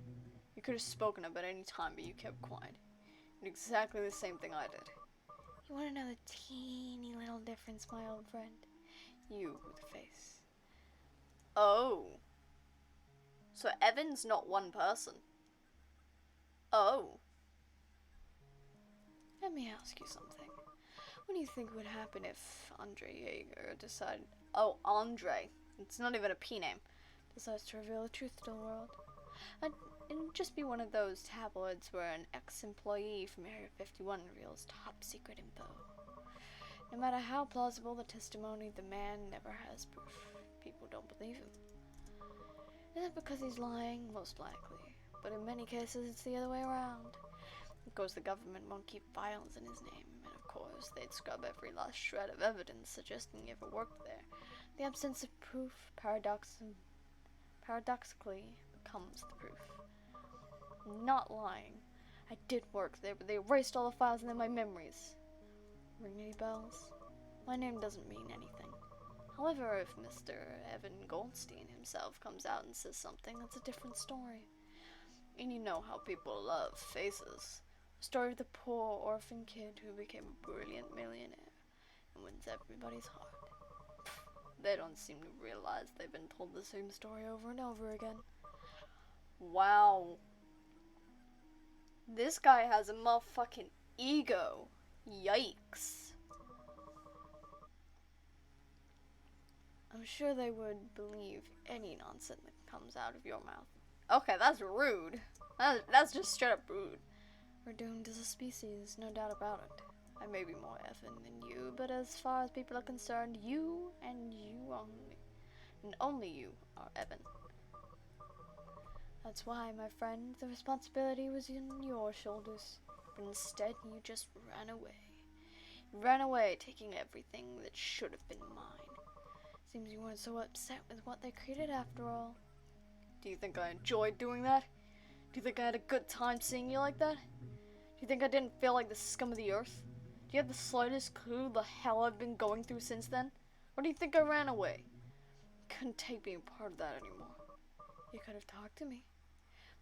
You could have spoken up at any time, but you kept quiet. You did exactly the same thing I did. You want to know the teeny little difference, my old friend? You with a face. Oh. So Evan's not one person. Oh. Let me ask you something. What do you think would happen if Andre Yeager decided... Oh, Andre. It's not even a P name. Decides to reveal the truth to the world. It'd just be one of those tabloids where an ex-employee from Area 51 reveals top secret info. No matter how plausible the testimony, the man never has proof. People don't believe him. Is that because he's lying? Most likely. But in many cases, it's the other way around. Of course, the government won't keep files in his name, and of course, they'd scrub every last shred of evidence suggesting he ever worked there. The absence of proof, paradoxically, becomes the proof. I'm not lying. I did work there, but they erased all the files and then my memories. Ring any bells? My name doesn't mean anything. However, if Mr. Evan Goldstein himself comes out and says something, that's a different story. And you know how people love faces. The story of the poor orphan kid who became a brilliant millionaire and wins everybody's heart. They don't seem to realize they've been told the same story over and over again. Wow. This guy has a motherfucking ego. Yikes. I'm sure they would believe any nonsense that comes out of your mouth. Okay, that's rude. That's just straight up rude. We're doomed as a species, no doubt about it. I may be more effing than you, but as far as people are concerned, you and you only. And only you are Evan. That's why, my friend, the responsibility was in your shoulders. But instead, you just ran away. You ran away, taking everything that should have been mine. Seems you weren't so upset with what they created after all. Do you think I enjoyed doing that? Do you think I had a good time seeing you like that? Do you think I didn't feel like the scum of the earth? Do you have the slightest clue the hell I've been going through since then? Or do you think I ran away? Couldn't take being part of that anymore. You could have talked to me.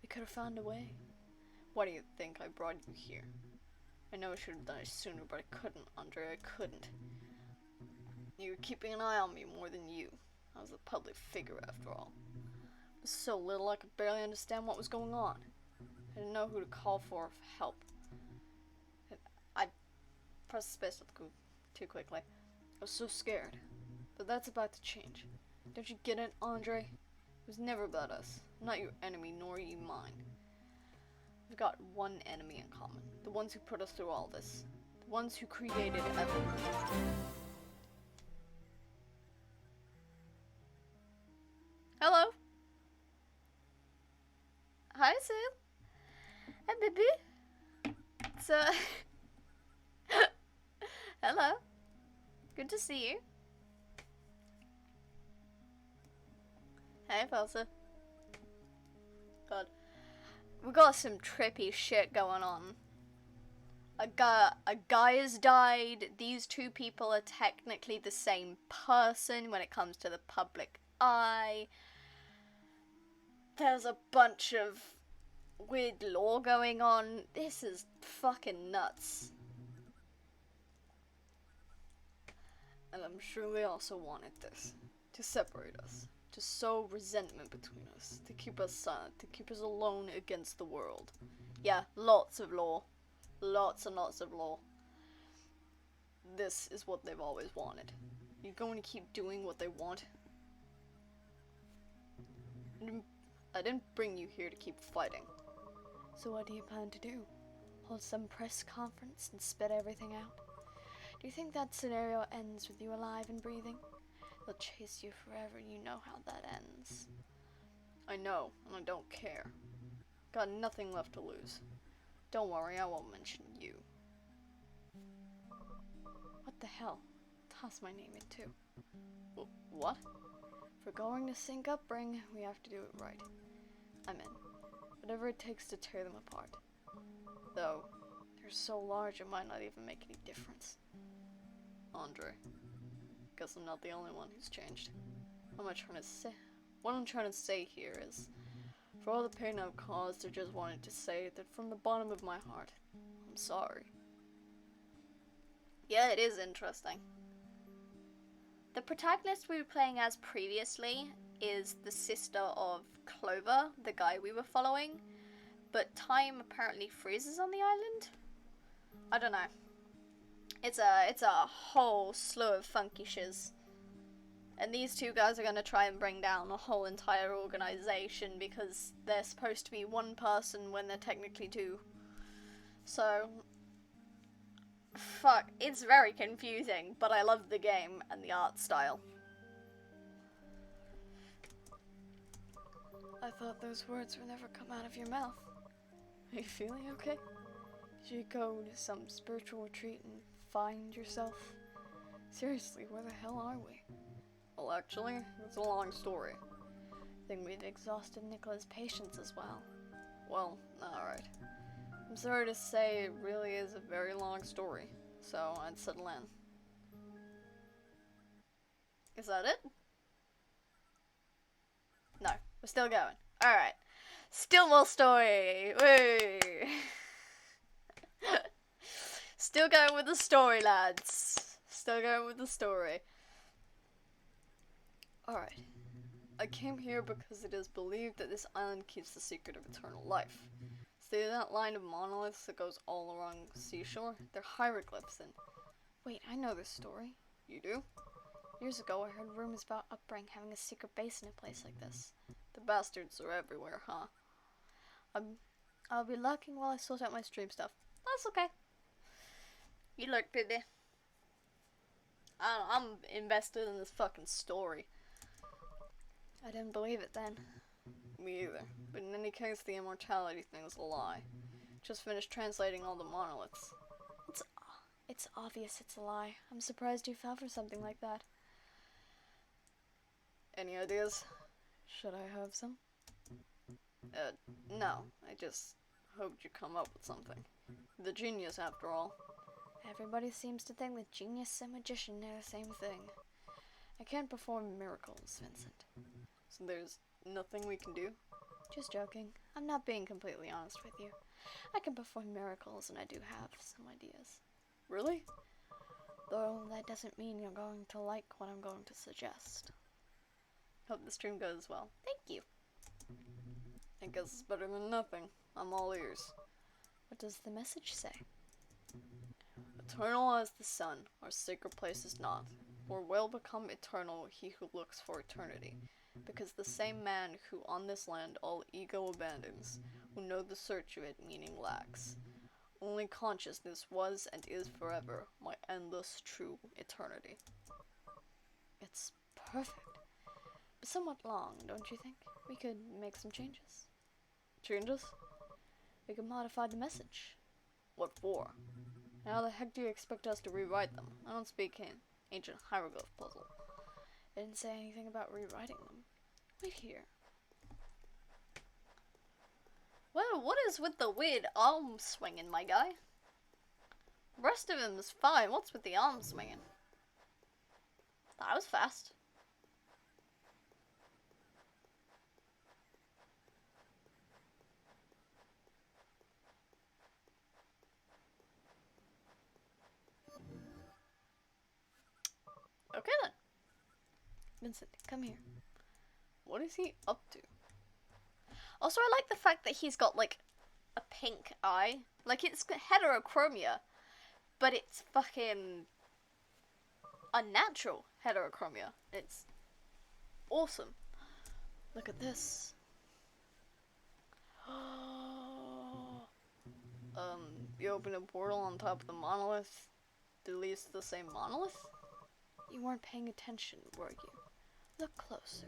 We could have found a way. Why do you think I brought you here? I know I should have done it sooner, but I couldn't, Andre. I couldn't. You were keeping an eye on me more than you. I was a public figure after all. I was so little I could barely understand what was going on. I didn't know who to call for help. I pressed space too quickly. I was so scared. But that's about to change. Don't you get it, Andre? It was never about us. I'm not your enemy, nor you mine. We've got one enemy in common. The ones who put us through all this. The ones who created everything. Hello? Hi, Sue. Hey, baby. So, hello. Good to see you. Hey, Felsa. God. We got some trippy shit going on. A guy has died. These two people are technically the same person when it comes to the public eye. There's a bunch of weird lore going on. This is fucking nuts. And I'm sure they also wanted this. To separate us. To sow resentment between us. To keep us silent. To keep us alone against the world. Yeah, lots of lore. Lots and lots of lore. This is what they've always wanted. You're going to keep doing what they want. I didn't bring you here to keep fighting. So what do you plan to do? Hold some press conference and spit everything out? Do you think that scenario ends with you alive and breathing? They'll chase you forever, you know how that ends. I know, and I don't care. Got nothing left to lose. Don't worry, I won't mention you. What the hell? Toss my name in too. What? If we're going to sync upbring, we have to do it right. I'm in. Whatever it takes to tear them apart. Though, they're so large it might not even make any difference. Andre. Guess I'm not the only one who's changed. What am I trying to say? What I'm trying to say here is, for all the pain I've caused, I just wanted to say that from the bottom of my heart, I'm sorry. Yeah, it is interesting. The protagonist we were playing as previously is the sister of Clover, the guy we were following, but time apparently freezes on the island? I don't know. It's a whole slew of funky shiz. And these two guys are going to try and bring down a whole entire organization because they're supposed to be one person when they're technically two. So, fuck, it's very confusing, but I love the game and the art style. I thought those words would never come out of your mouth. Are you feeling okay? Did you go to some spiritual retreat and find yourself? Seriously, where the hell are we? Well, actually, it's a long story. I think we've exhausted Nicola's patience as well. Well, alright. I'm sorry to say it really is a very long story, so I'd settle in. Is that it? No, we're still going. Alright. Still more story! Woo! Still going with the story, lads. Still going with the story. Alright. I came here because it is believed that this island keeps the secret of eternal life. See that line of monoliths that goes all along the seashore? They're hieroglyphs and... Wait, I know this story. You do? Years ago, I heard rumors about Upbring having a secret base in a place like this. The bastards are everywhere, huh? I'll be lurking while I sort out my stream stuff. That's okay. You lurk, baby. I'm invested in this fucking story. I didn't believe it then. Me either. But in any case, the immortality thing is a lie. Just finished translating all the monoliths. It's obvious it's a lie. I'm surprised you fell for something like that. Any ideas? Should I have some? No. I just hoped you'd come up with something. The genius, after all. Everybody seems to think that genius and magician are the same thing. I can't perform miracles, Vincent. So there's nothing we can do? Just joking. I'm not being completely honest with you. I can perform miracles and I do have some ideas. Really? Though that doesn't mean you're going to like what I'm going to suggest. Hope the stream goes well. Thank you. I guess it's better than nothing. I'm all ears. What does the message say? Eternal as the sun, our sacred place is not. For will become eternal he who looks for eternity. Because the same man who on this land all ego abandons, who no the search of it meaning lacks. Only consciousness was and is forever, my endless true eternity. It's perfect. But somewhat long, don't you think? We could make some changes. Changes? We could modify the message. What for? How the heck do you expect us to rewrite them? I don't speak in ancient hieroglyph puzzle. I didn't say anything about rewriting them. Wait here. Well, what is with the weird arm swinging, my guy? The rest of him is fine. What's with the arm swinging? That was fast. Okay then. Vincent, come here. What is he up to? Also, I like the fact that he's got, like, a pink eye. Like, it's heterochromia, but it's fucking unnatural heterochromia. It's awesome. Look at this. You open a portal on top of the monolith, deletes the same monolith? You weren't paying attention, were you? Look closer.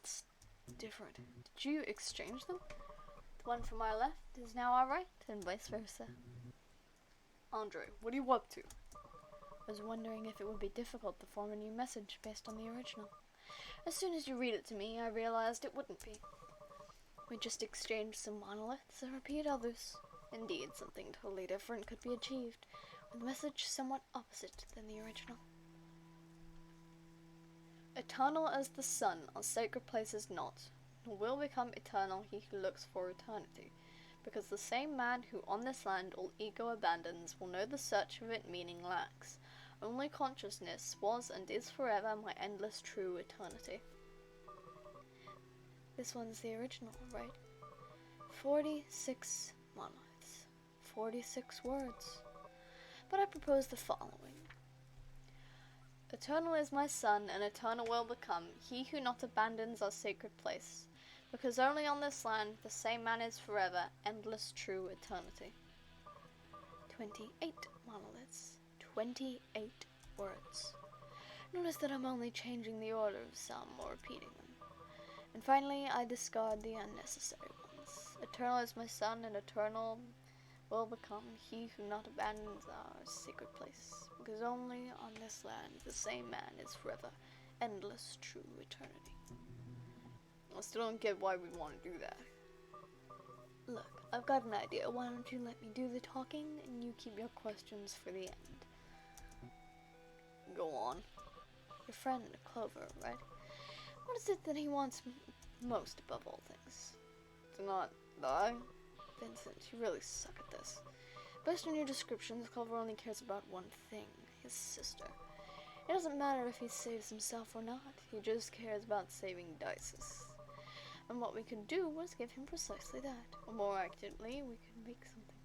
That's different. Did you exchange them? The one from our left is now our right, and vice versa. Andre, what are you up to? I was wondering if it would be difficult to form a new message based on the original. As soon as you read it to me, I realized it wouldn't be. We just exchanged some monoliths and repeat others. Indeed, something totally different could be achieved, with a message somewhat opposite than the original. Eternal as the sun, our sacred place is not, nor will become eternal he who looks for eternity, because the same man who on this land all ego abandons will know the search of it meaning lacks. Only consciousness was and is forever my endless true eternity. This one's the original, right? 46 monoliths. 46 words. But I propose the following. Eternal is my son, and eternal will become he who not abandons our sacred place, because only on this land the same man is forever, endless true eternity. 28 monoliths. 28 words. Notice that I'm only changing the order of some or repeating them. And finally, I discard the unnecessary ones. Eternal is my son, and eternal will become he who not abandons our sacred place, because only on this land the same man is forever, endless true eternity. I still don't get why we want to do that. Look, I've got an idea. Why don't you let me do the talking, and you keep your questions for the end. Go on. Your friend, Clover, right? What is it that he wants most above all things? To not die? Vincent, you really suck at this. Based on your descriptions, Clover only cares about one thing, his sister. It doesn't matter if he saves himself or not, he just cares about saving Dices. And what we could do was give him precisely that. Or more accurately, we could make something.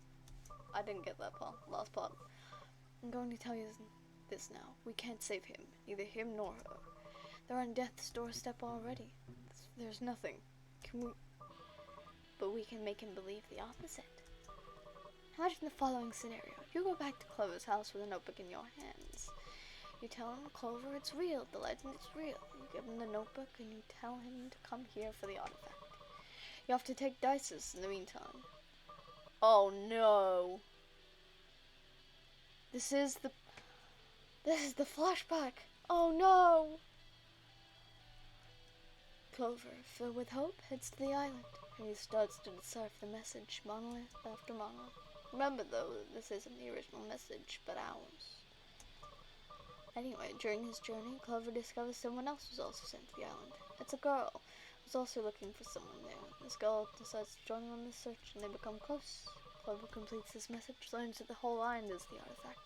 I didn't get that part, last part. I'm going to tell you this now. We can't save him, neither him nor her. They're on death's doorstep already. There's nothing. But we can make him believe the opposite. Imagine the following scenario. You go back to Clover's house with a notebook in your hands. You tell him, Clover, it's real. The legend is real. You give him the notebook and you tell him to come here for the artifact. You have to take Dices in the meantime. Oh no. This is the flashback. Oh no. Clover, filled with hope, heads to the island, and he starts to decipher the message, monolith after monolith. Remember, though, that this isn't the original message, but ours. Anyway, during his journey, Clover discovers someone else was also sent to the island. It's a girl who's also looking for someone there. This girl decides to join him on this search, and they become close. Clover completes this message, learns that the whole island is the artifact,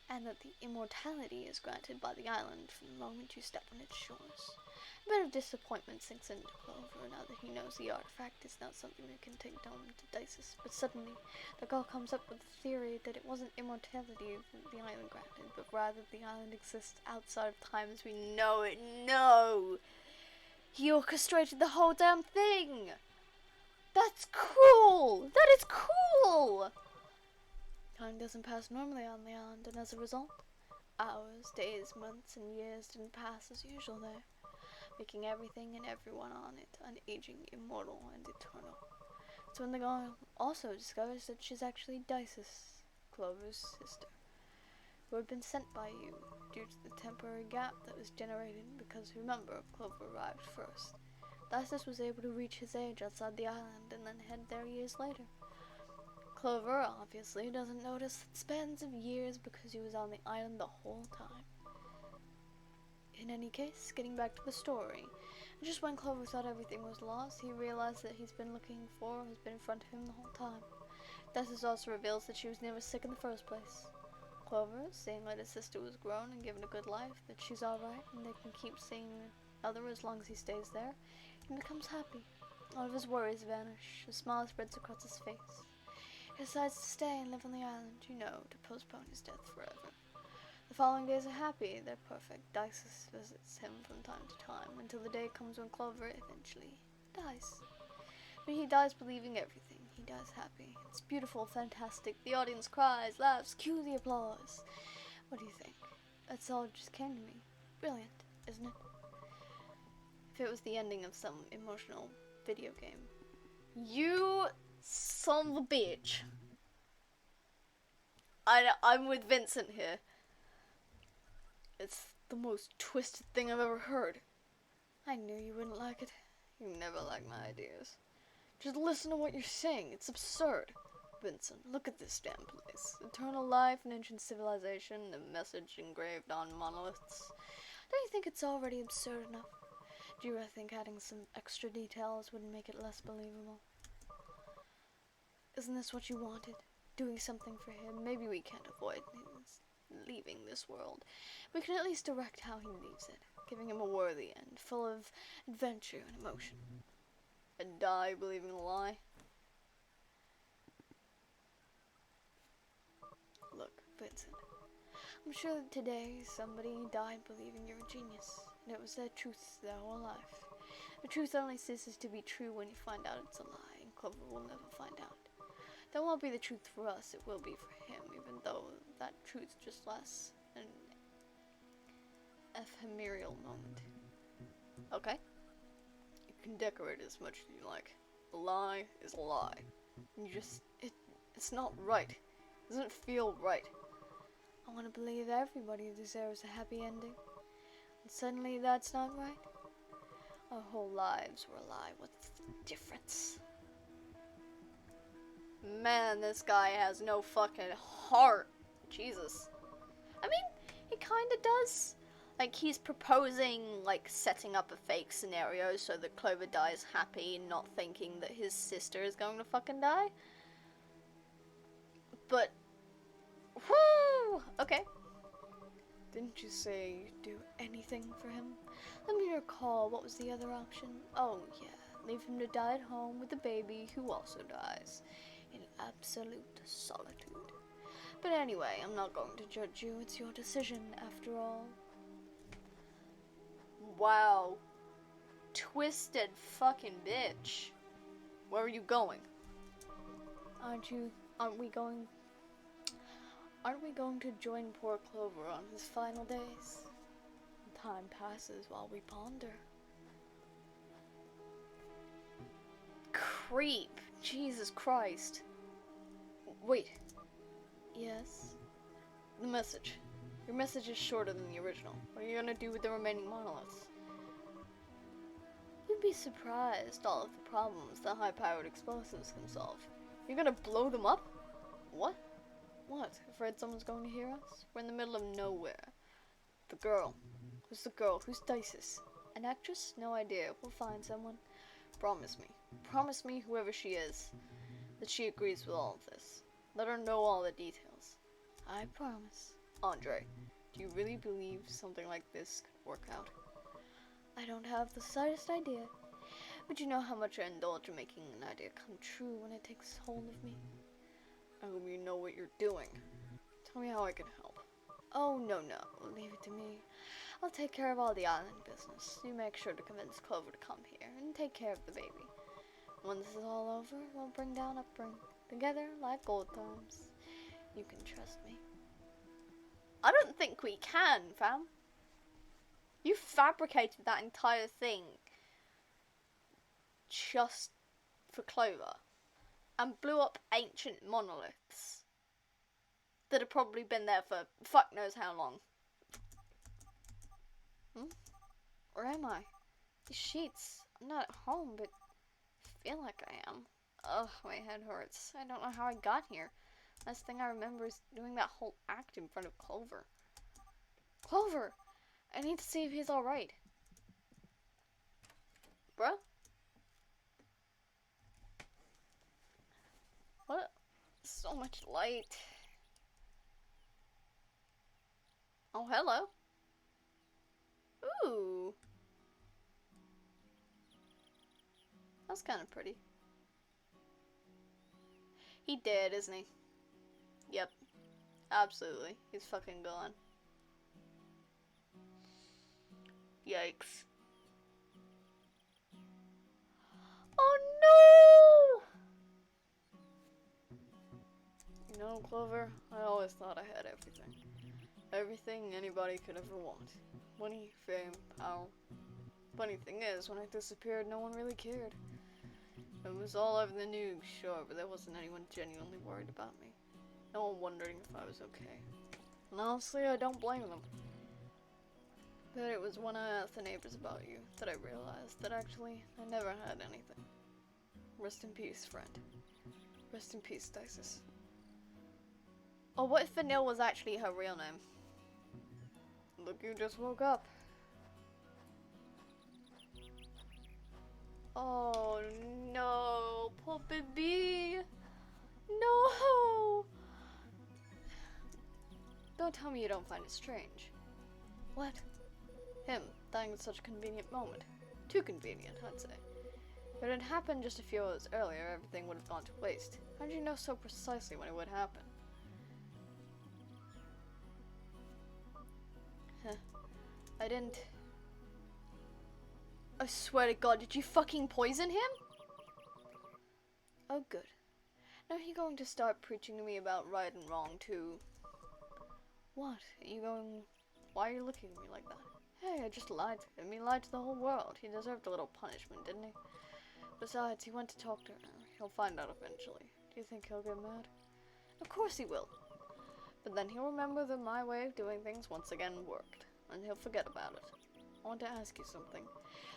and that the immortality is granted by the island from the moment you step on its shores. A bit of disappointment sinks into Clover now that he knows the artifact is not something that can take down to Dices, but suddenly the girl comes up with the theory that it wasn't immortality that the island granted, but rather the island exists outside of time as we know it. No! He orchestrated the whole damn thing! That's cruel! That is cruel! Time doesn't pass normally on the island, and as a result, hours, days, months, and years didn't pass as usual there, making everything and everyone on it unaging, immortal, and eternal. It's when the girl also discovers that she's actually Dices, Clover's sister, who had been sent by you due to the temporary gap that was generated because, remember, Clover arrived first. Dices was able to reach his age outside the island and then head there years later. Clover, obviously, doesn't notice spans of years because he was on the island the whole time. In any case, getting back to the story, just when Clover thought everything was lost, he realized that he's been looking for has been in front of him the whole time. Dices also reveals that she was never sick in the first place. Clover, seeing that his sister was grown and given a good life, that she's alright, and they can keep seeing other as long as he stays there, he becomes happy. All of his worries vanish, a smile spreads across his face. He decides to stay and live on the island, to postpone his death forever. The following days are happy, they're perfect. Dices visits him from time to time, until the day comes when Clover eventually dies. But he dies believing everything. He dies happy. It's beautiful, fantastic. The audience cries, laughs, cue the applause. What do you think? That's all just came to me. Brilliant, isn't it? if it was the ending of some emotional video game. You son of a bitch. I'm with Vincent here. It's the most twisted thing I've ever heard. I knew you wouldn't like it. You never like my ideas. Just listen to what you're saying. It's absurd. Vincent, look at this damn place. Eternal life, an ancient civilization, a message engraved on monoliths. Don't you think it's already absurd enough? Do you really think adding some extra details wouldn't make it less believable? Isn't this what you wanted? Doing something for him? Maybe we can't avoid leaving this world. We can at least direct how he leaves it, giving him a worthy end, full of adventure and emotion. And die believing a lie? Look, Vincent, I'm sure that today somebody died believing you're a genius, and it was their truth their whole life. The truth only ceases to be true when you find out it's a lie, and Clover will never find out. That won't be the truth for us, it will be for him, even though that truth just lasts an ephemeral moment. Okay? You can decorate it as much as you like. A lie is a lie. It's not right. It doesn't feel right. I want to believe everybody deserves a happy ending. And suddenly that's not right? Our whole lives were a lie. What's the difference? Man, this guy has no fucking heart. Jesus. I mean, he kinda does. Like, he's proposing, like, setting up a fake scenario so that Clover dies happy, not thinking that his sister is going to fucking die. But, whoo! Okay. Didn't you say you'd do anything for him? Let me recall, what was the other option? Oh, yeah. Leave him to die at home with the baby who also dies. In absolute solitude. But anyway, I'm not going to judge you. It's your decision, after all. Wow. Twisted fucking bitch. Where are you going? Aren't we going to join poor Clover on his final days? Time passes while we ponder. Creep. Jesus Christ. Wait. Yes? The message. Your message is shorter than the original. What are you gonna do with the remaining monoliths? You'd be surprised all of the problems that high-powered explosives can solve. You're gonna blow them up? What? What? Afraid someone's going to hear us? We're in the middle of nowhere. The girl. Who's the girl? Who's Dices? An actress? No idea. We'll find someone. Promise me. Promise me, whoever she is, that she agrees with all of this. Let her know all the details. I promise. Andre, do you really believe something like this could work out? I don't have the slightest idea. But you know how much I indulge in making an idea come true when it takes hold of me. I hope you know what you're doing. Tell me how I can help. Oh, no. Leave it to me. I'll take care of all the island business. You make sure to convince Clover to come here and take care of the baby. When this is all over, we'll bring down Upbring. Together like old times. You can trust me. I don't think we can, fam. You fabricated that entire thing just for Clover and blew up ancient monoliths that have probably been there for fuck knows how long. Where am I? These sheets. I'm not at home, but I feel like I am. Ugh, my head hurts. I don't know how I got here. Last thing I remember is doing that whole act in front of Clover. Clover! I need to see if he's alright. Bruh? What? So much light. Oh, hello. Ooh. That's kind of pretty. He dead, isn't he? Yep. Absolutely. He's fucking gone. Yikes. Oh no! You know, Clover, I always thought I had everything. Everything anybody could ever want. Money, fame, power. Funny thing is, when I disappeared, no one really cared. It was all over the news, sure, but there wasn't anyone genuinely worried about me. No one wondering if I was okay. And honestly, I don't blame them. But it was when I asked the neighbors about you that I realized that actually I never had anything. Rest in peace, friend. Rest in peace, Dices. Or what if Vanille was actually her real name? Look, you just woke up. Oh no, poor baby. No! Don't tell me you don't find it strange. What? Him, dying at such a convenient moment. Too convenient, I'd say. If it had happened just a few hours earlier, everything would have gone to waste. How did you know so precisely when it would happen? Huh. I didn't... I swear to God, did you fucking poison him? Oh, good. Now you're going to start preaching to me about right and wrong, too. What? Are you going... Why are you looking at me like that? Hey, I just lied to him. He lied to the whole world. He deserved a little punishment, didn't he? Besides, he went to talk to her. He'll find out eventually. Do you think he'll get mad? Of course he will. But then he'll remember that my way of doing things once again worked. And he'll forget about it. I want to ask you something.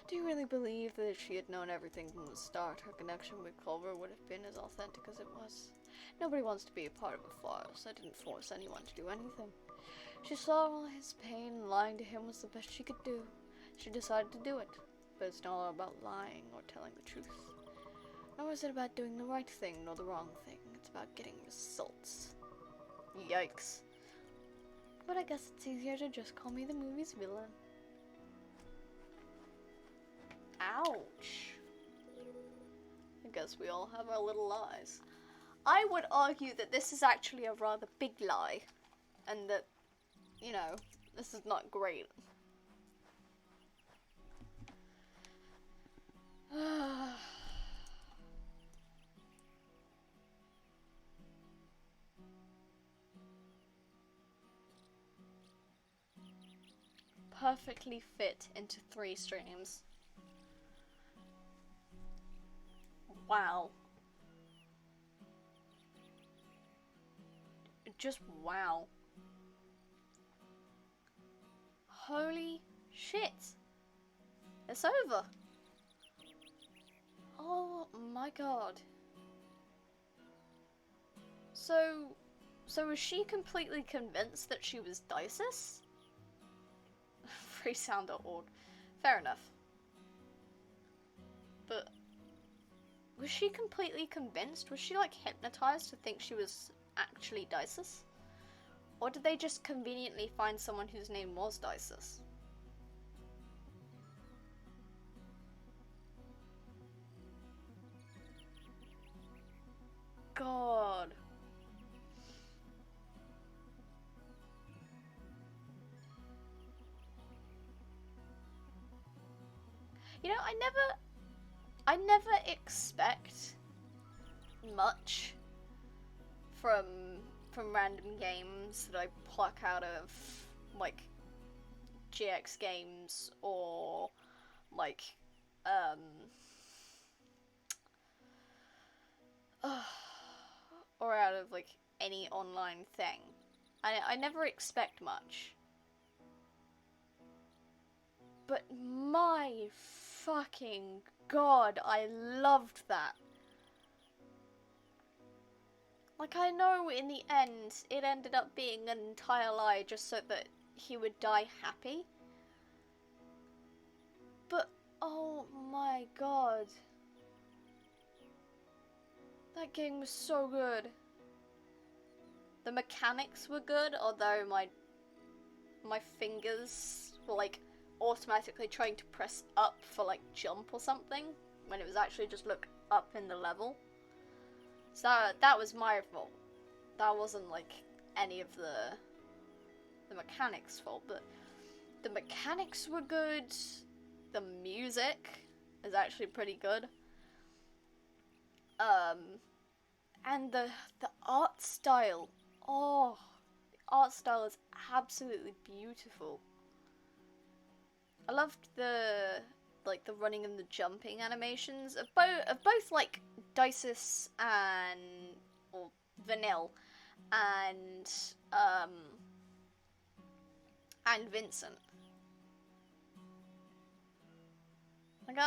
Do you really believe that if she had known everything from the start, her connection with Culver would have been as authentic as it was? Nobody wants to be a part of a farce. I didn't force anyone to do anything. She saw all his pain, and lying to him was the best she could do. She decided to do it. But it's not all about lying or telling the truth. Nor is it about doing the right thing nor the wrong thing. It's about getting results. Yikes. But I guess it's easier to just call me the movie's villain. Ouch. I guess we all have our little lies. I would argue that this is actually a rather big lie. And that, you know, this is not great. Perfectly fit into 3 streams. Wow. Just wow. Holy shit. It's over. Oh my god. So was she completely convinced that she was Dices? Freesound.org. Fair enough. But was she completely convinced? Was she like hypnotized to think she was actually Dices? Or did they just conveniently find someone whose name was Dices? God. You know, I never expect much from random games that I pluck out of like GX games or like or out of like any online thing. I never expect much. But my fucking god, I loved that. Like, I know in the end, it ended up being an entire lie just so that he would die happy. But, oh my god. That game was so good. The mechanics were good, although my fingers were like automatically trying to press up for like jump or something when it was actually just look up in the level. So that was my fault. That wasn't like any of the mechanics' fault, but the mechanics were good. The music is actually pretty good. And the art style. Oh, the art style is absolutely beautiful. I loved the like the running and the jumping animations of both like Dices or Vanille and Vincent. Like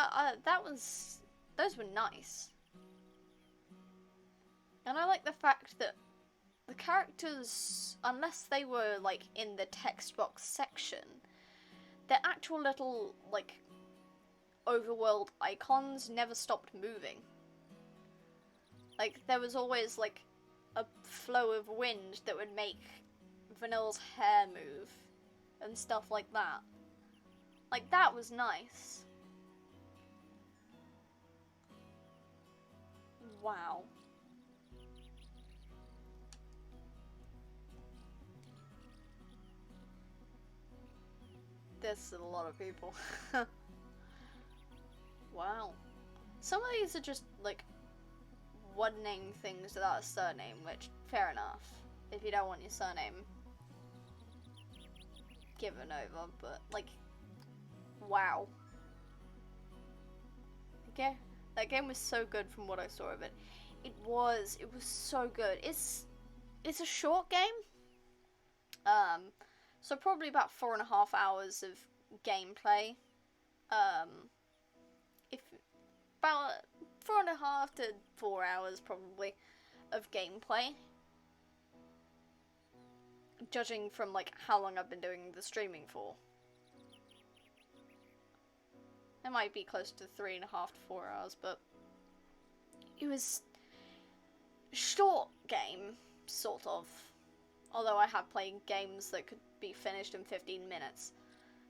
those were nice. And I like the fact that the characters, unless they were like in the text box section, their actual little like overworld icons never stopped moving. Like there was always like a flow of wind that would make Vanille's hair move and stuff like that. Like that was nice. Wow. There's a lot of people. Wow. Some of these are just like one name things without a surname, which fair enough. If you don't want your surname given over, but like, wow. Okay, that game was so good from what I saw of it. It was so good. It's a short game. So probably about 4.5 hours of gameplay. If about 4.5 to 4 hours probably of gameplay, judging from like how long I've been doing the streaming for. It might be close to 3.5 to 4 hours, but it was a short game, sort of. Although I have played games that could be finished in 15 minutes.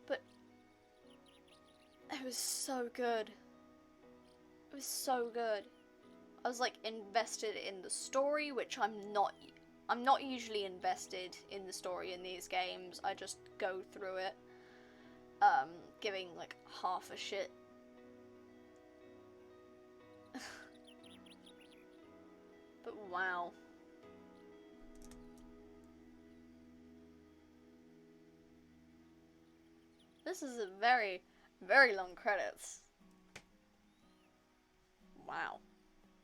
But it was so good. It was so good. I was like invested in the story, which I'm not usually invested in the story in these games. I just go through it, giving like half a shit. But wow. This is a very, very long credits. Wow.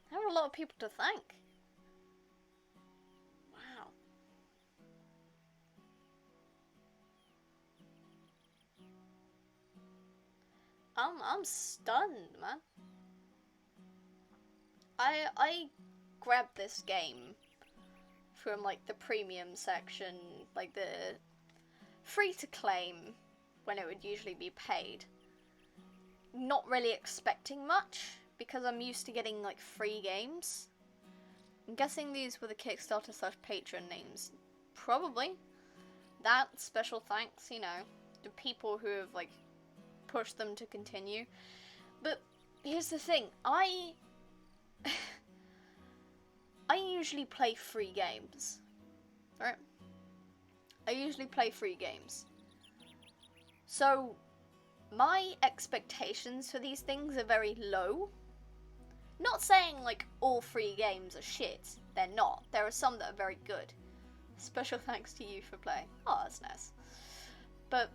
I have a lot of people to thank. Wow. I'm stunned, man. I grabbed this game from like the premium section, like the free to claim when it would usually be paid. Not really expecting much, because I'm used to getting like free games. I'm guessing these were the Kickstarter / Patreon names. Probably. That, special thanks, you know, to people who have like pushed them to continue. But here's the thing, I usually play free games. Right? I usually play free games. So, my expectations for these things are very low. Not saying, like, all free games are shit. They're not. There are some that are very good. Special thanks to you for playing. Oh, that's nice. But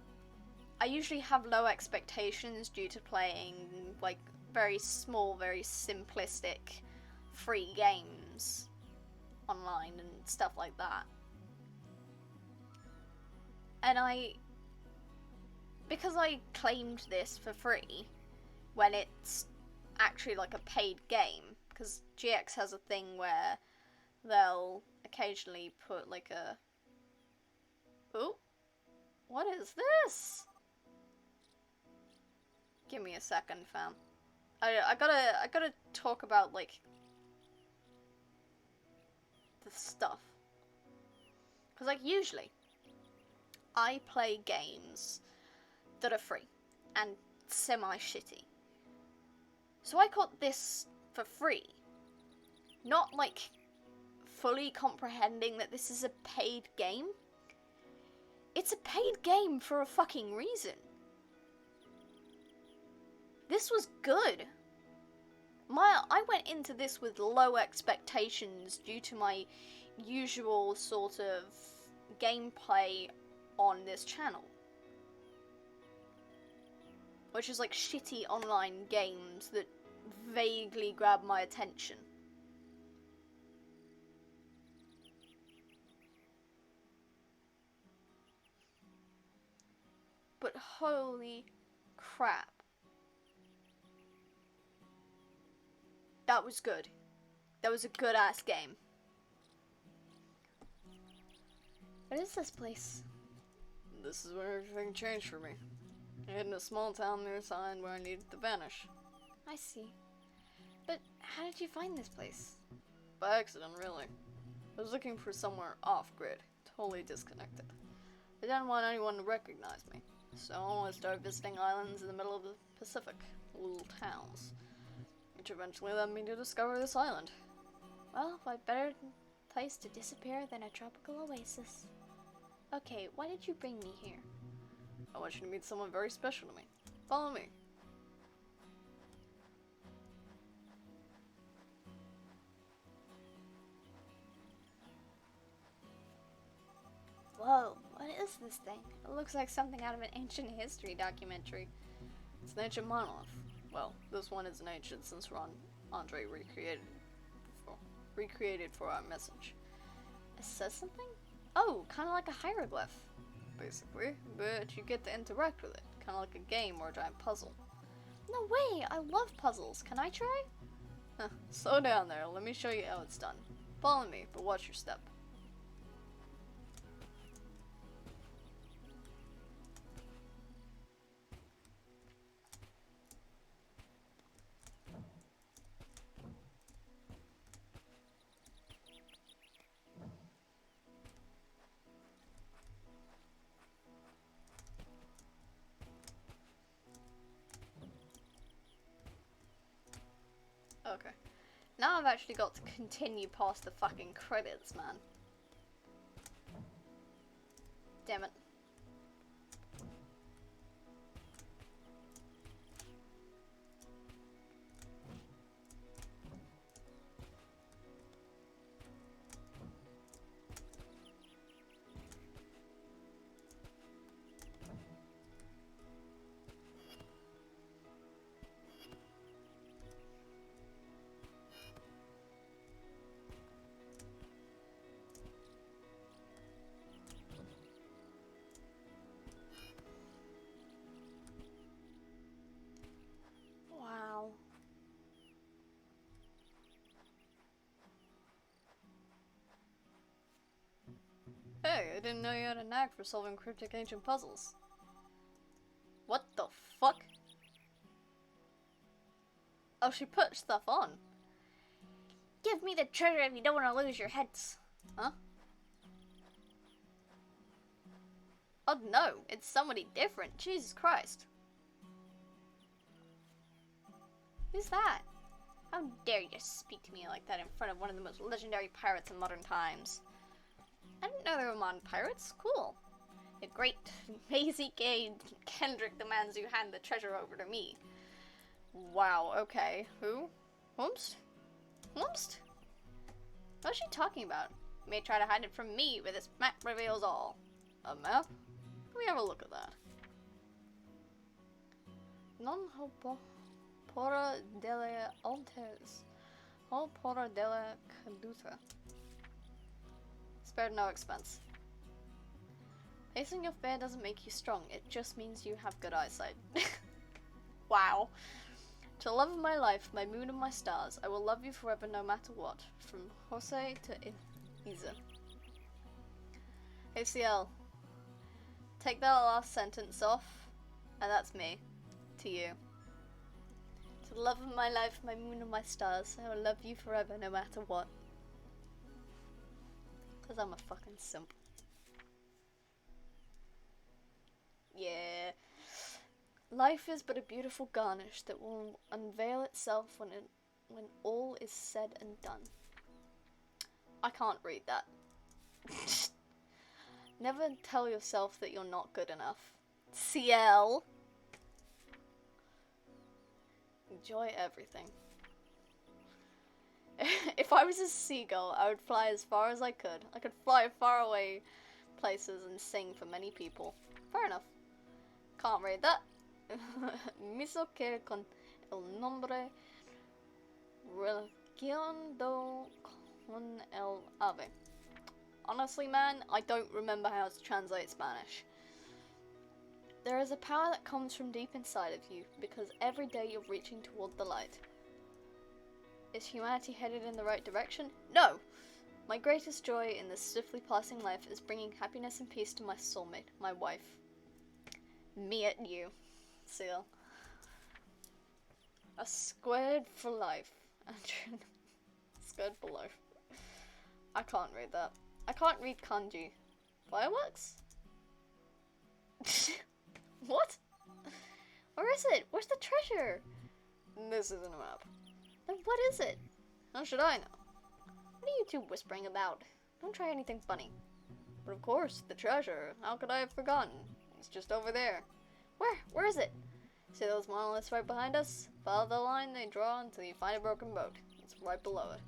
I usually have low expectations due to playing, like, very small, very simplistic free games online and stuff like that. And because I claimed this for free when it's actually like a paid game, because GX has a thing where they'll occasionally put like a... Oh, what is this? Give me a second, fam. I gotta talk about like the stuff, because like usually I play games that are free and semi-shitty. So I got this for free. Not like fully comprehending that this is a paid game. It's a paid game for a fucking reason. This was good. I went into this with low expectations due to my usual sort of gameplay on this channel. which is like shitty online games that vaguely grab my attention. But holy crap. That was good. That was a good ass game. What is this place? This is where everything changed for me. I hid in a small town near the island where I needed to vanish. I see. But how did you find this place? By accident, really. I was looking for somewhere off-grid, totally disconnected. I didn't want anyone to recognize me, so I started visiting islands in the middle of the Pacific, little towns, which eventually led me to discover this island. Well, what better place to disappear than a tropical oasis? Okay, why did you bring me here? I want you to meet someone very special to me. Follow me. Whoa, what is this thing? It looks like something out of an ancient history documentary. It's an ancient monolith. Well, this one isn't ancient since Andre recreated for our message. It says something? Oh, kind of like a hieroglyph. Basically, but you get to interact with it, kind of like a game or a giant puzzle. No way, I love puzzles. Can I try? Slow down there, let me show you how it's done. Follow me, but watch your step. Okay. Now I've actually got to continue past the fucking credits, man. Damn it. Wow. Hey, I didn't know you had a knack for solving cryptic ancient puzzles. What the fuck? Oh, she put stuff on. Give me the treasure if you don't want to lose your heads. Huh? Oh no, it's somebody different. Jesus Christ. Who's that? How dare you speak to me like that in front of one of the most legendary pirates in modern times? I didn't know there were modern pirates. Cool. The great Maisie Gay Kendrick demands you hand the treasure over to me. Wow, okay. Who? Whomst? Whomst? What's she talking about? You may try to hide it from me, but this map reveals all. A map? Let me have a look at that. Non Pora delle Alters. O Pora della Caduta. Spared no expense. Pacing your fear doesn't make you strong, it just means you have good eyesight. Wow. To the love of my life, my moon and my stars, I will love you forever no matter what. From Jose to Isa. ACL. Take that last sentence off, and that's me. To you. To the love of my life, my moon and my stars, I will love you forever no matter what. Because I'm a fucking simp. Yeah. Life is but a beautiful garnish that will unveil itself when all is said and done. I can't read that. Never tell yourself that you're not good enough. CL. Enjoy everything. If I was a seagull, I would fly as far as I could. I could fly far away places and sing for many people. Fair enough. Can't read that. Miso que con el nombre relacionado con el ave. Honestly, man, I don't remember how to translate Spanish. There is a power that comes from deep inside of you because every day you're reaching toward the light. Is humanity headed in the right direction? No! My greatest joy in this swiftly passing life is bringing happiness and peace to my soulmate, my wife. Me at you. Seal. A squared for life. Squared for life. I can't read that. I can't read kanji. Fireworks? What? Where is it? Where's the treasure? This isn't a map. Then what is it? How should I know? What are you two whispering about? Don't try anything funny. But of course, the treasure. How could I have forgotten? It's just over there. Where? Where is it? See those monoliths right behind us? Follow the line they draw until you find a broken boat. It's right below it.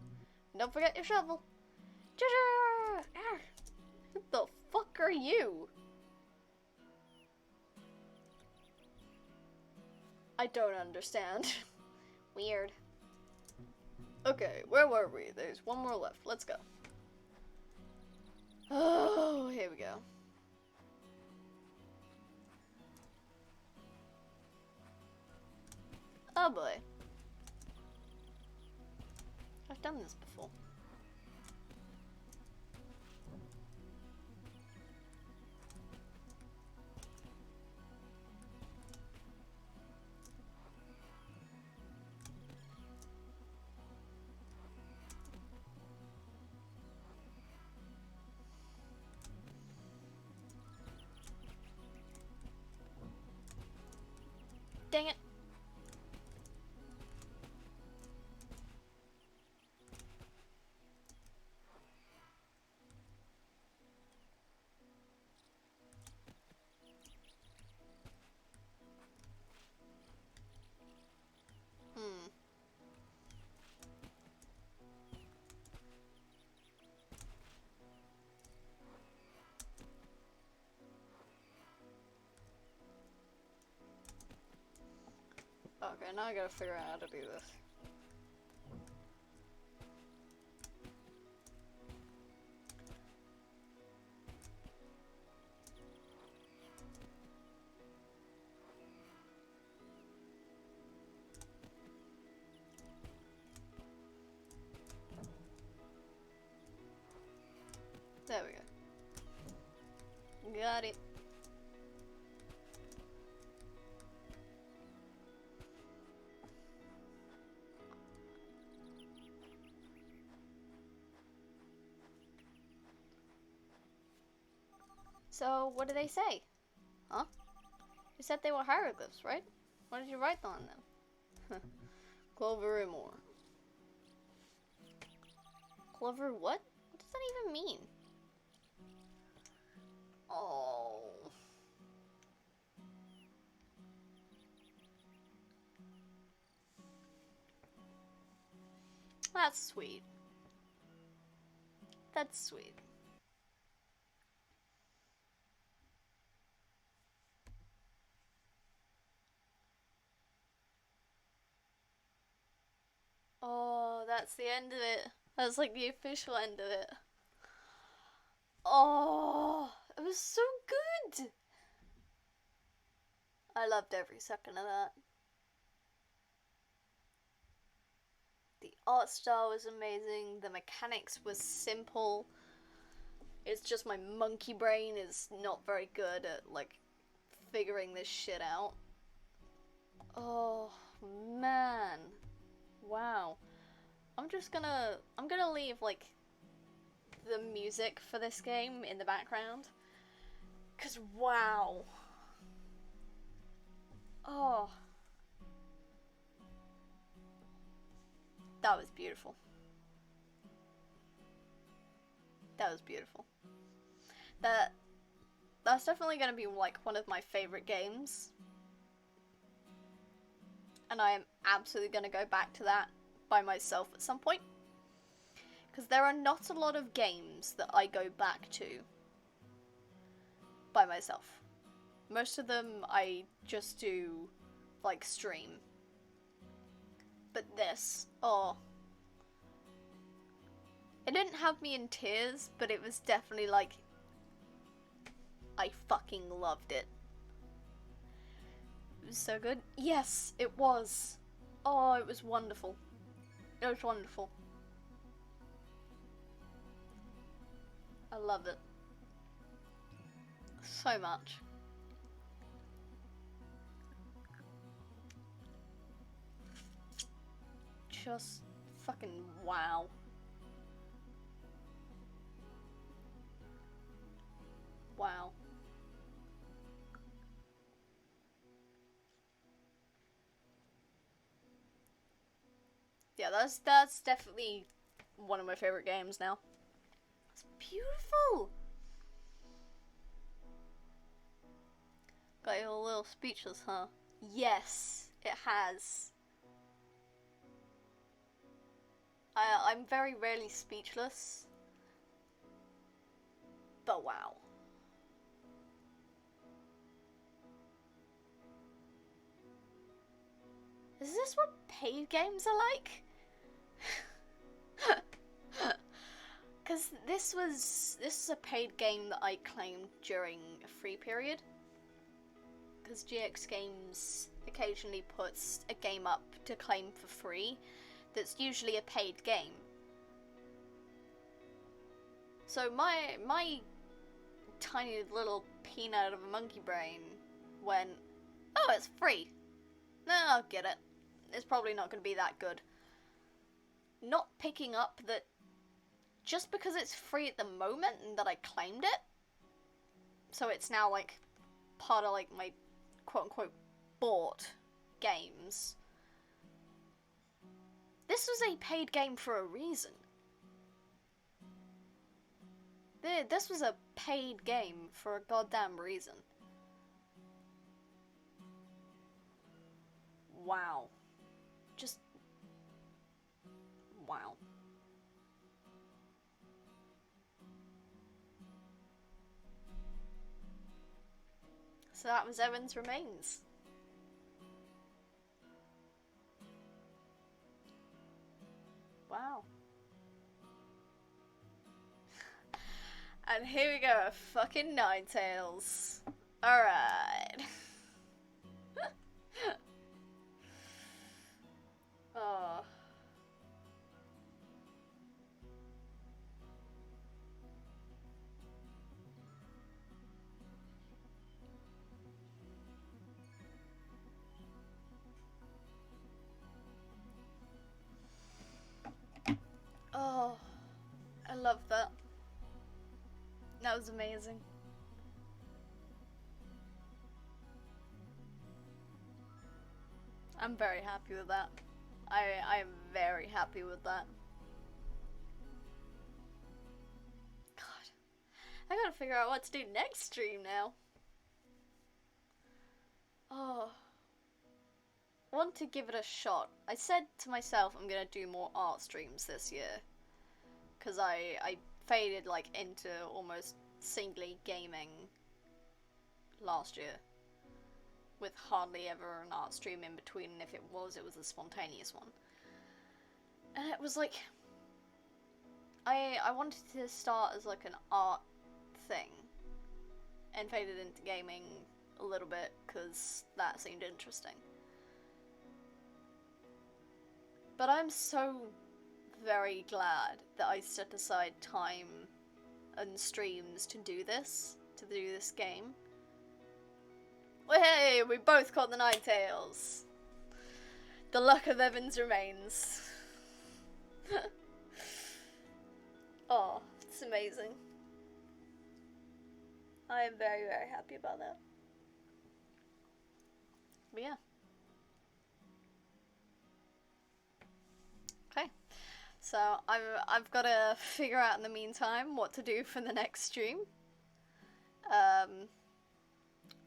And don't forget your shovel. Treasure! Ah, who the fuck are you? I don't understand. Weird. Okay, where were we? There's one more left. Let's go. Oh, here we go. Oh boy. I've done this before. Dang it. Okay, now I gotta figure out how to do this. There we go. Got it. So, what do they say? Huh? You said they were hieroglyphs, right? What did you write on them? Clover and more. Clover what? What does that even mean? Oh. That's sweet. That's sweet. Oh, that's the end of it. That's like the official end of it. Oh, it was so good. I loved every second of that. The art style was amazing. The mechanics was simple. It's just my monkey brain is not very good at, like, figuring this shit out. Oh, man. Wow. I'm gonna leave, like, the music for this game in the background. 'Cause, wow. Oh. That was beautiful. That was beautiful. That's definitely gonna be, like, one of my favorite games. And I am absolutely gonna go back to that by myself at some point. Because there are not a lot of games that I go back to by myself. Most of them I just do, like, stream. But this, oh. It didn't have me in tears, but it was definitely like, I fucking loved it. It was so good. Yes, it was. Oh, it was wonderful. It was wonderful. I love it. So much. Just fucking wow. Wow. Yeah, that's definitely one of my favorite games now. It's beautiful. Got you a little speechless, huh? Yes, it has. I'm very rarely speechless, but wow. Is this what paid games are like? Because this is a paid game that I claimed during a free period. Because GX Games occasionally puts a game up to claim for free that's usually a paid game. So my tiny little peanut of a monkey brain went, oh, it's free. No, I'll get it. It's probably not going to be that good. Not picking up that just because it's free at the moment and that I claimed it, so it's now like part of like my quote-unquote bought games. This was a paid game for a reason. This was a paid game for a goddamn reason. Wow. Just wow. So that was Evan's Remains. Wow. And here we go, fucking Ninetales. Alright. Oh. Oh. I love that. That was amazing. I'm very happy with that. I am very happy with that. God. I gotta figure out what to do next stream now. Oh. I want to give it a shot. I said to myself I'm gonna do more art streams this year. Because I faded like into almost singly gaming last year. With hardly ever an art stream in between, and if it was a spontaneous one. And it was like, I wanted to start as like an art thing, and faded into gaming a little bit, because that seemed interesting. But I'm so very glad that I set aside time and streams to do this game. Well, hey, we both caught the Ninetales. The luck of Evan's Remains. Oh, it's amazing. I am very, very happy about that. But yeah. Okay. So I've got to figure out in the meantime what to do for the next stream.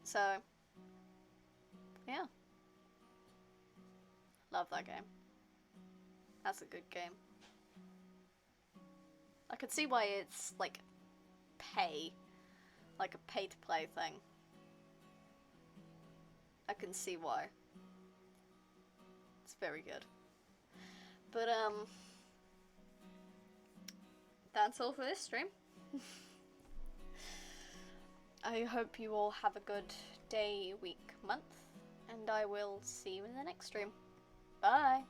So yeah. Love that game. That's a good game. I could see why it's like like a pay to play thing. I can see why. It's very good. But, that's all for this stream. I hope you all have a good day, week, month, and I will see you in the next stream. Bye!